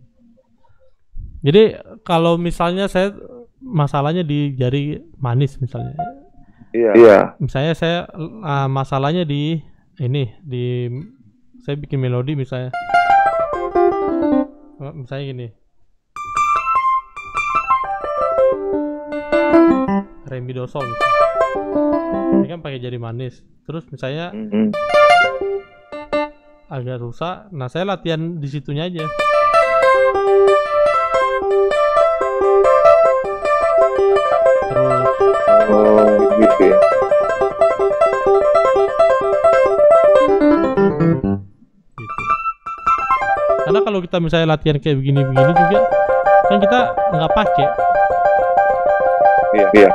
Jadi kalau misalnya saya masalahnya di jari manis misalnya. Iya. Misalnya saya masalahnya di ini, saya bikin melodi misalnya. Misalnya gini. Re mi do sol misalnya. Ini kan pakai jari manis. Terus misalnya agak rusak, nah saya latihan di situnya aja. Terus gitu ya. Gitu. Karena kalau kita misalnya latihan kayak begini-begini juga kan kita nggak pakai. Iya.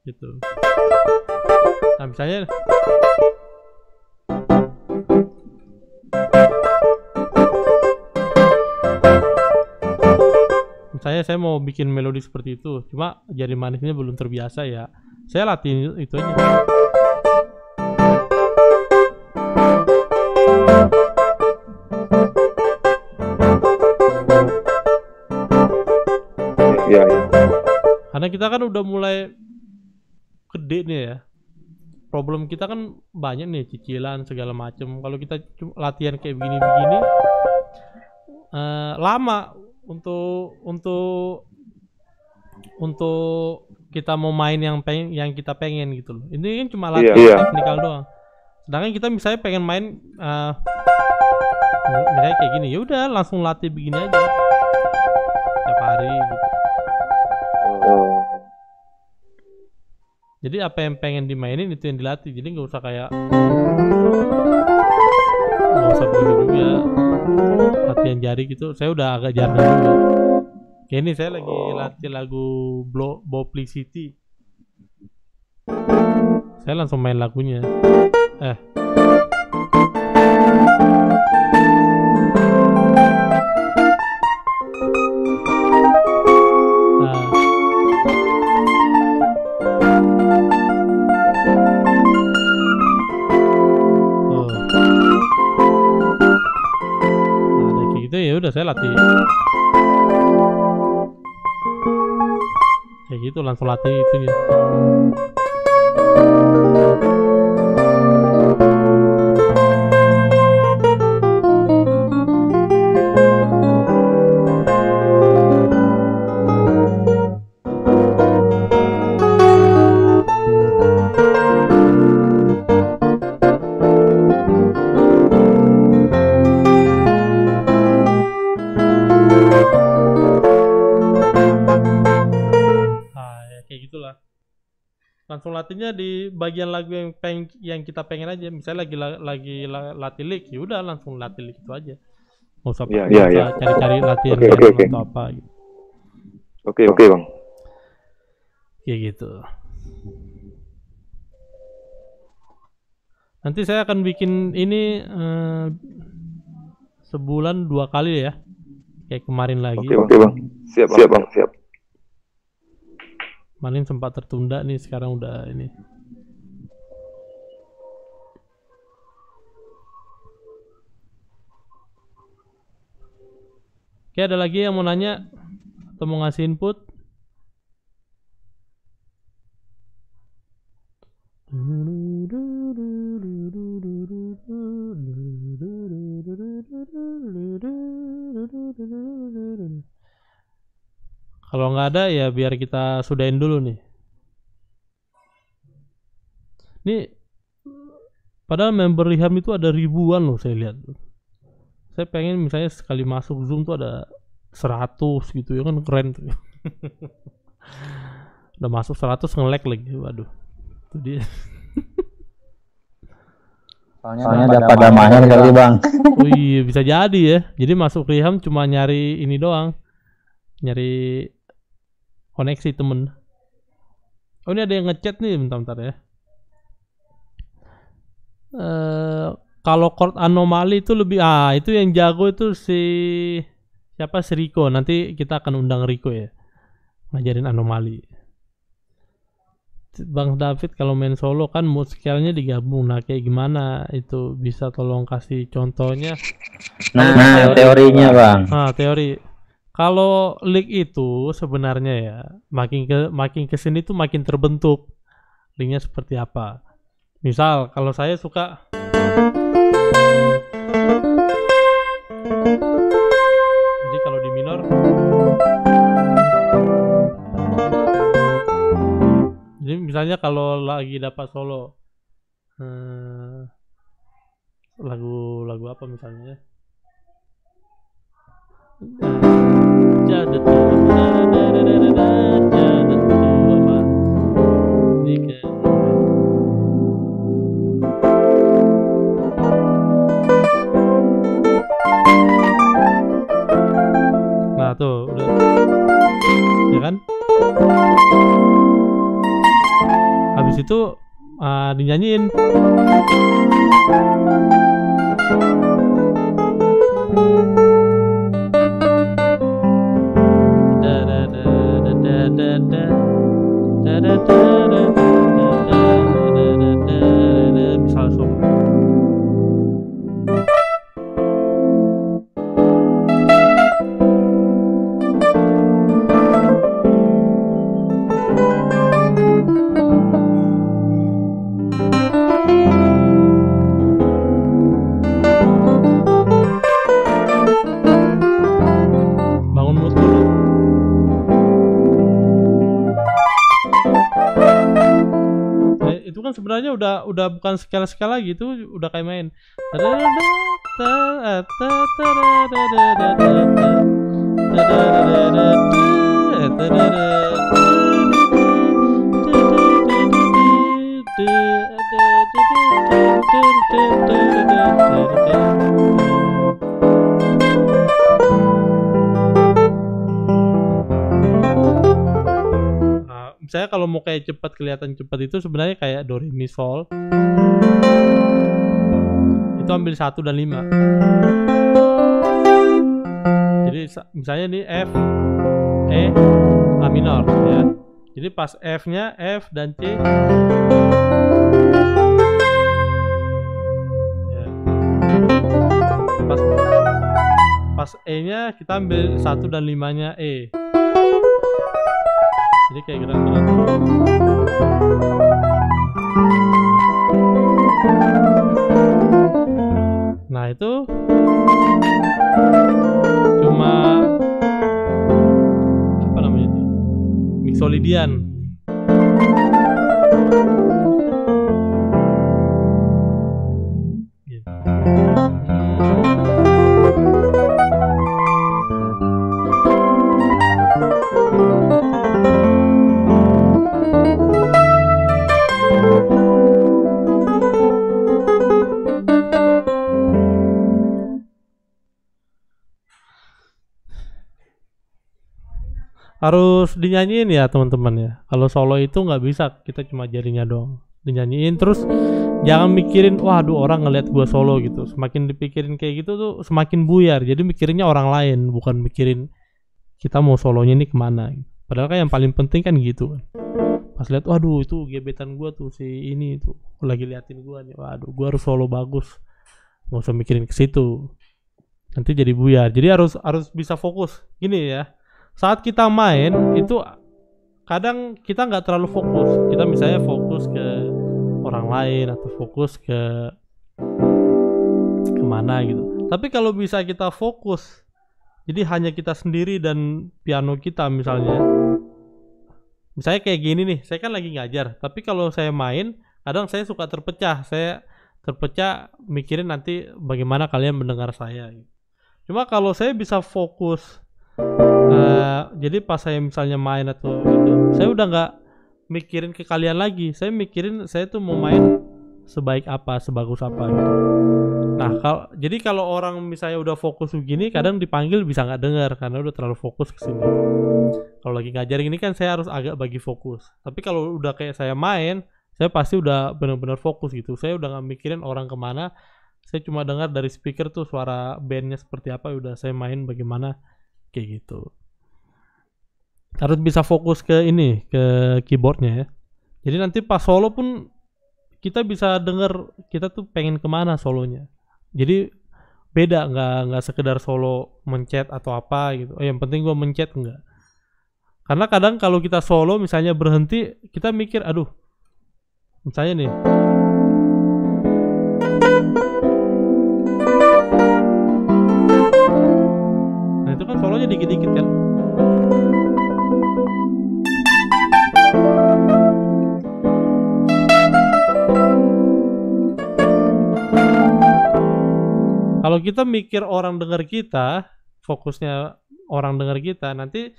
Gitu. Nah misalnya saya mau bikin melodi seperti itu, cuma jari manisnya belum terbiasa ya, saya latih itu aja. Karena kita kan udah mulai gede nih ya. Problem kita kan banyak nih, cicilan segala macem. Kalau kita latihan kayak begini-begini lama untuk kita mau main yang kita pengen gitu loh. Ini kan cuma latihan teknikal doang. Sedangkan kita misalnya pengen main misalnya kayak gini, ya udah langsung latih begini aja tiap hari gitu. Jadi apa yang pengen dimainin itu yang dilatih. Jadi nggak usah begini juga latihan jari gitu. Saya udah agak jarang juga. Kayak ini saya lagi latih lagu Boplicity. Saya langsung main lagunya. Ya udah saya latih kayak gitu, langsung latih itunya. Langsung latihnya di bagian lagu yang kita pengen aja. Misalnya lagi latih lick, ya udah langsung latih lick itu aja. Nggak usah cari-cari latihan atau apa gitu. Oke bang. Kayak gitu. Nanti saya akan bikin ini sebulan 2 kali ya, kayak kemarin lagi. Oke bang. Siap bang. Kemarin sempat tertunda nih, sekarang udah ini. Oke, ada lagi yang mau nanya atau mau ngasih input? Kalau nggak ada ya biar kita sudahin dulu nih. Nih, padahal member Riham itu ada ribuan loh saya lihat. Saya pengen misalnya sekali masuk Zoom tuh ada 100 gitu ya kan, keren tuh. Udah masuk 100 nge-lag lagi, waduh. Itu dia. Soalnya ada pada mahir kali bang. Oh iya bisa jadi ya. Jadi masuk Riham cuma nyari ini doang, nyari koneksi temen. Oh ini ada yang ngechat nih, bentar ya. Kalau chord anomali itu lebih itu yang jago itu si siapa, si Riko. Nanti kita akan undang Riko ya, ngajarin anomali. Bang David kalau main solo kan mood scale-nya digabung. Nah kayak gimana itu, bisa tolong kasih contohnya? Nah teorinya bang. Teori. Kalau lick itu sebenarnya ya makin kesini tuh makin terbentuk linknya seperti apa. Misal kalau saya suka jadi kalau di minor, jadi misalnya kalau lagi dapat solo lagu apa misalnya, nah tuh udah ya kan, habis itu dinyanyiin. Misal solo. udah bukan scale lagi, itu udah kayak main. Misalnya kalau mau kayak cepat, kelihatan cepat itu sebenarnya kayak do re mi sol. Itu ambil 1 dan 5. Jadi misalnya nih F, E, A minor ya. Jadi pas F-nya F dan C. Ya. Pas E-nya kita ambil 1 dan 5-nya E. Jadi kayak gerak-gerak. Nah itu cuma apa namanya itu? Mixolydian. Gitu. Harus dinyanyiin ya teman-teman ya. Kalau solo itu nggak bisa kita cuma jarinya doang, dinyanyiin. Terus jangan mikirin waduh orang ngeliat gua solo gitu. Semakin dipikirin kayak gitu tuh semakin buyar. Jadi mikirinnya orang lain, bukan mikirin kita mau solonya ini kemana. Padahal kan yang paling penting kan gitu kan. Pas lihat waduh itu gebetan gua tuh si ini tuh lagi liatin gua nih, waduh gua harus solo bagus, nggak usah mikirin ke situ, nanti jadi buyar. Jadi harus bisa fokus gini ya. Saat kita main itu kadang kita nggak terlalu fokus. Kita misalnya fokus ke orang lain atau fokus ke kemana gitu. Tapi kalau bisa kita fokus, jadi hanya kita sendiri dan piano kita misalnya. Misalnya kayak gini nih, saya kan lagi ngajar. Tapi kalau saya main, kadang saya suka terpecah. Saya terpecah mikirin nanti bagaimana kalian mendengar saya. Cuma kalau saya bisa fokus. Jadi pas saya misalnya main atau itu, saya udah nggak mikirin ke kalian lagi. Saya mikirin saya tuh mau main sebaik apa, sebagus apa gitu. Nah jadi kalau orang misalnya udah fokus begini, kadang dipanggil bisa nggak dengar karena udah terlalu fokus ke sini. Kalau lagi ngajarin ini kan saya harus agak bagi fokus. Tapi kalau udah kayak saya main, saya pasti udah benar-benar fokus gitu. Saya udah nggak mikirin orang kemana. Saya cuma dengar dari speaker tuh suara bandnya seperti apa, udah saya main bagaimana. Kayak gitu. Harus bisa fokus ke ini, ke keyboardnya ya. Jadi nanti pas solo pun kita bisa denger kita tuh pengen kemana solonya. Jadi beda, nggak sekedar solo mencet atau apa gitu. Yang penting gua mencet enggak. Karena kadang kalau kita solo misalnya berhenti, kita mikir aduh. Misalnya nih. Nah itu kan solonya dikit-dikit kan. Kalau kita mikir orang dengar kita, fokusnya orang dengar kita, nanti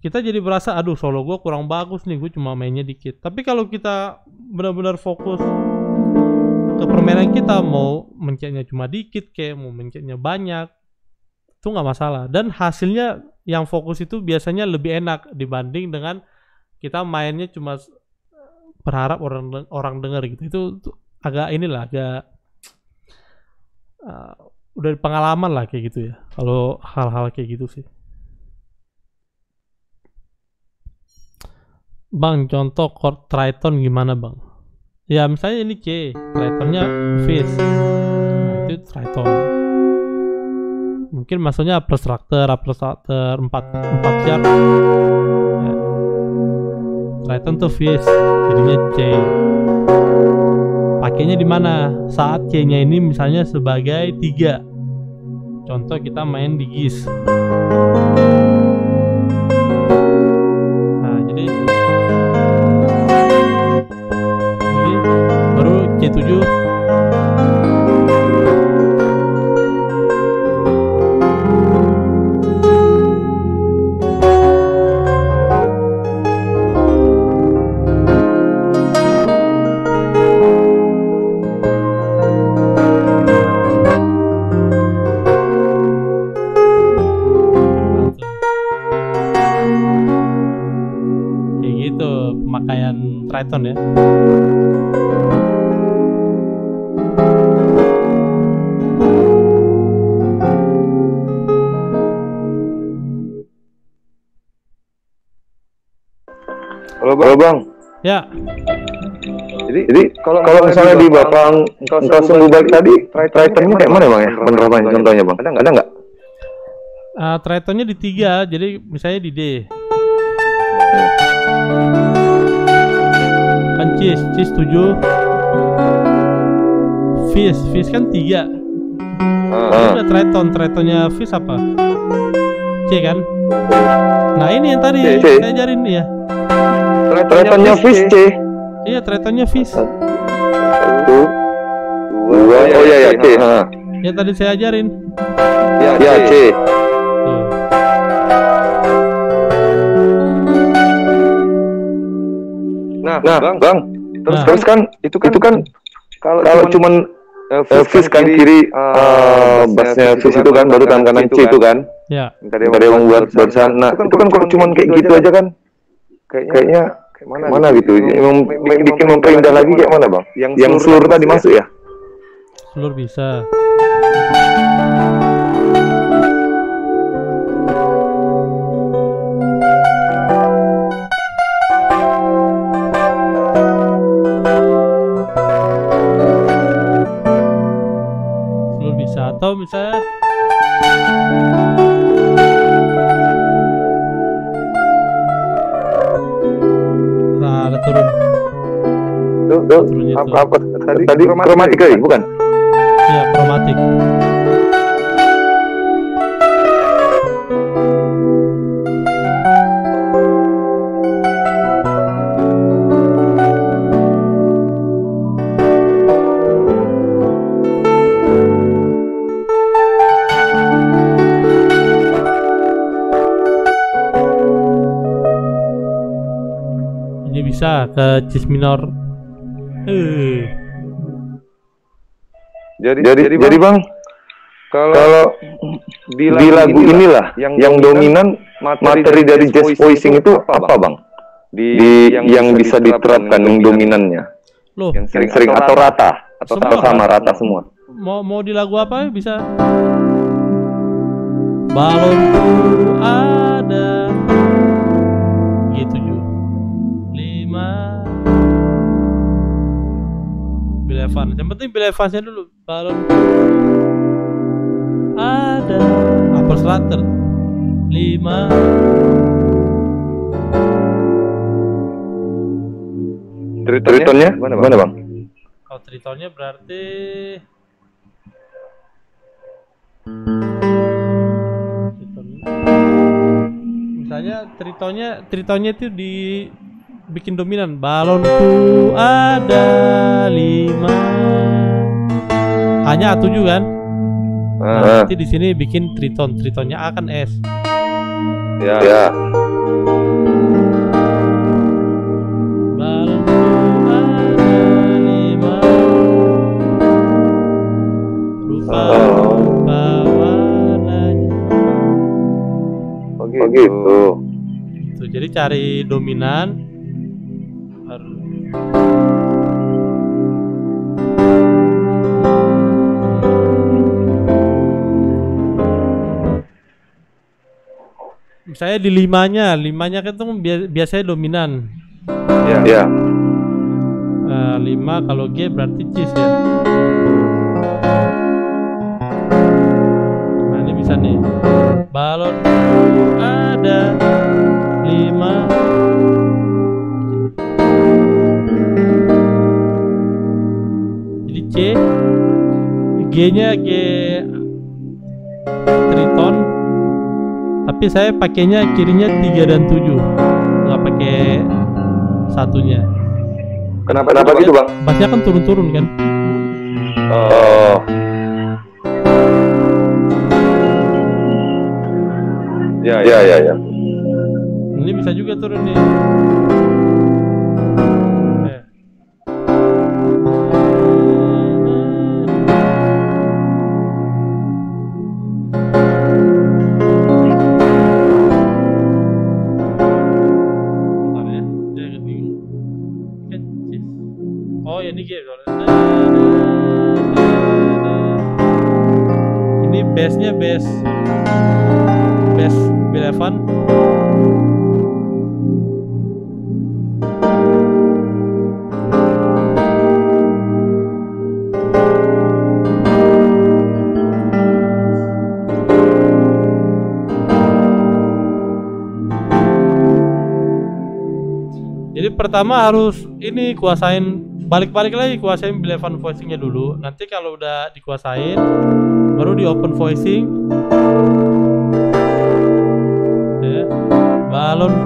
kita jadi berasa aduh solo gue kurang bagus nih, gue cuma mainnya dikit. Tapi kalau kita benar-benar fokus ke permainan kita, mau mencetnya cuma dikit kayak mau mencetnya banyak, itu nggak masalah. Dan hasilnya yang fokus itu biasanya lebih enak dibanding dengan kita mainnya cuma berharap orang dengar gitu. Itu agak inilah, agak udah pengalaman lah kayak gitu ya. Kalau hal-hal kayak gitu sih. Bang, contoh chord triton gimana bang? Ya misalnya ini C, tritonnya Fis, nah, itu triton. Mungkin maksudnya upper structure 4 sharp ya. Triton tuh Fis, jadinya C. Pakainya di mana? Saat C-nya ini misalnya sebagai 3. Contoh kita main di Gis. Nah, jadi baru 7. Pemakaian Triton ya. Halo Bang. Ya. Jadi kalau misalnya di Bapak engkau sembuh balik tadi, Tritonnya kayak mana Bang ya? Penerapannya contohnya Bang. Ada nggak? Tritonnya di 3, jadi misalnya di D. Kan cheese 7. Fish kan 3. Udah Tritonnya fish apa? C kan? Nah ini yang tadi saya ajarin ya. Tritonnya fish C. Iya, Tritonnya fish. 1, 2. Oh iya C. Ya tadi saya ajarin. Ya C. Nah, Bang, terus kan itu kan kalau cuman fish kan kiri bassnya fish itu kan, baru kanan C itu kan. Ya. Tadi yang buat barusan. Nah, itu kan kalau cuman kayak gitu aja kan, kayaknya mana gitu. Bikin memperindah lagi kayak mana Bang? Yang seluruh tadi masuk ya? Seluruh bisa. Atau misalnya nah ada turun apa tadi kromatik kali bukan? Ya kromatik. Bisa ke cis minor. Jadi Bang, kalau di lagu inilah yang dominan materi dari jazz voicing itu apa Bang? Yang bisa diterapkan yang dominannya? Loh, yang sering atau rata atau sama rata semua? Mau di lagu apa bisa? Balonku ada gitu juga. Bill Evans, yang penting Bill Evansnya dulu. Balon ada upper slater 5. Tritonnya mana Bang? Kalau tritonnya berarti misalnya tritonnya itu dibikin dominan. Balonku ada 5. Hanya A7 kan? Nah, nanti di sini bikin tritonnya A kan S. Ya. Balonku ada 5. Rupa warnanya. Oh gitu. Jadi cari dominan. Misalnya di limanya kan itu biasanya dominan. Ya. 5 kalau G berarti cis ya. Nah ini bisa nih. Balon ada 5. Jadi C, G-nya G triton, tapi saya pakainya kirinya 3 dan 7, nggak pakai satunya. Kenapa gitu Bang? Bassnya kan turun-turun kan? Oh. Ya. Ini bisa juga turun nih. Oh ya, ini game. Ini bass-nya bass B11. Jadi pertama harus ini kuasain, balik-balik lagi kuasain B11 voicingnya dulu. Nanti kalau udah dikuasain baru di open voicing ya. Balon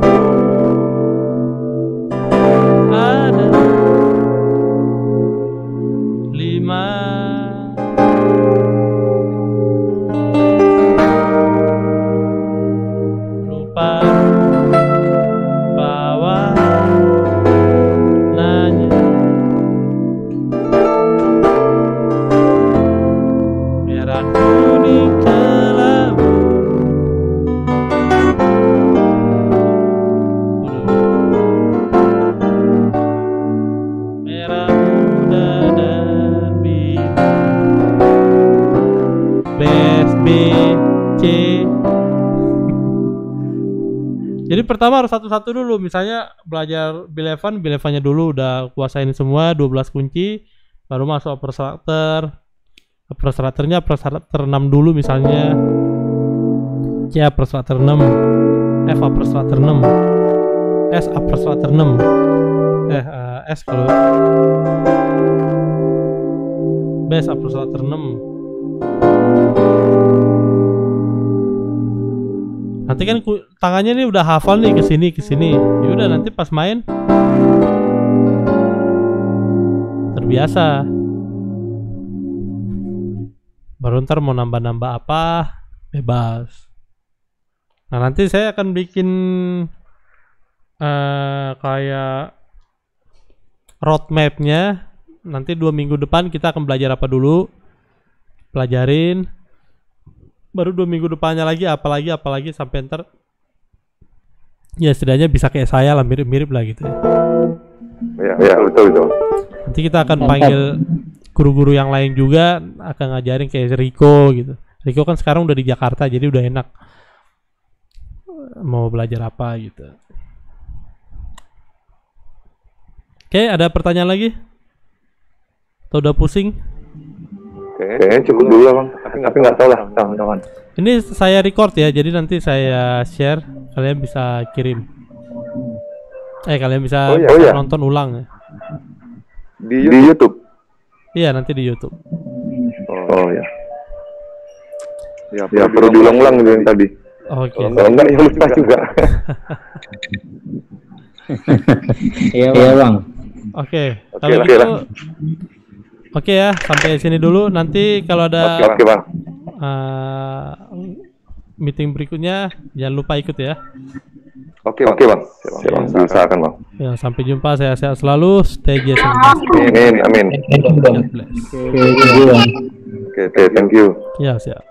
ada 5 rupa bawah nanya merah kuning kelabu merah muda dan biru B C. Jadi pertama harus satu-satu dulu, misalnya belajar B11-nya dulu udah kuasain semua 12 kunci, baru masuk upper structure. Upper structure-nya upper structure 6 dulu misalnya. C upper structure 6, F upper structure 6, S upper structure 6. S kalau bass upper structure 6. Nanti kan tangannya nih udah hafal nih ke sini. Ya udah nanti pas main terbiasa. Baru ntar mau nambah-nambah apa bebas. Nah nanti saya akan bikin kayak roadmapnya. Nanti 2 minggu depan kita akan belajar apa dulu, pelajarin. Baru 2 minggu depannya lagi apalagi sampai ntar ya setidaknya bisa kayak saya lah, mirip-mirip lah gitu ya. Ya, betul. Nanti kita akan panggil guru-guru yang lain juga, akan ngajarin kayak Riko gitu. Riko kan sekarang udah di Jakarta jadi udah enak mau belajar apa gitu. Oke, ada pertanyaan lagi? Atau udah pusing? Kayaknya cukup dulu lah bang, tapi nggak tahu lah kawan-kawan. Ini saya record ya, jadi nanti saya share, kalian bisa kirim. Kalian bisa nonton ulang ya. Di YouTube? Iya, nanti di YouTube. Oh ya. Ya perlu diulang-ulang gitu yang tadi. Oke. Kalau enggak ya lupa juga. Iya bang. Oke. Kalau gitu. Oke ya, sampai sini dulu. Nanti kalau ada Oke, Bang. Meeting berikutnya jangan lupa ikut ya. Oke Bang. Usahakan Bang. Ya, sampai jumpa. Saya sehat selalu. Stay Jason. Amin. God bless. Oke, thank you. Ya, siap.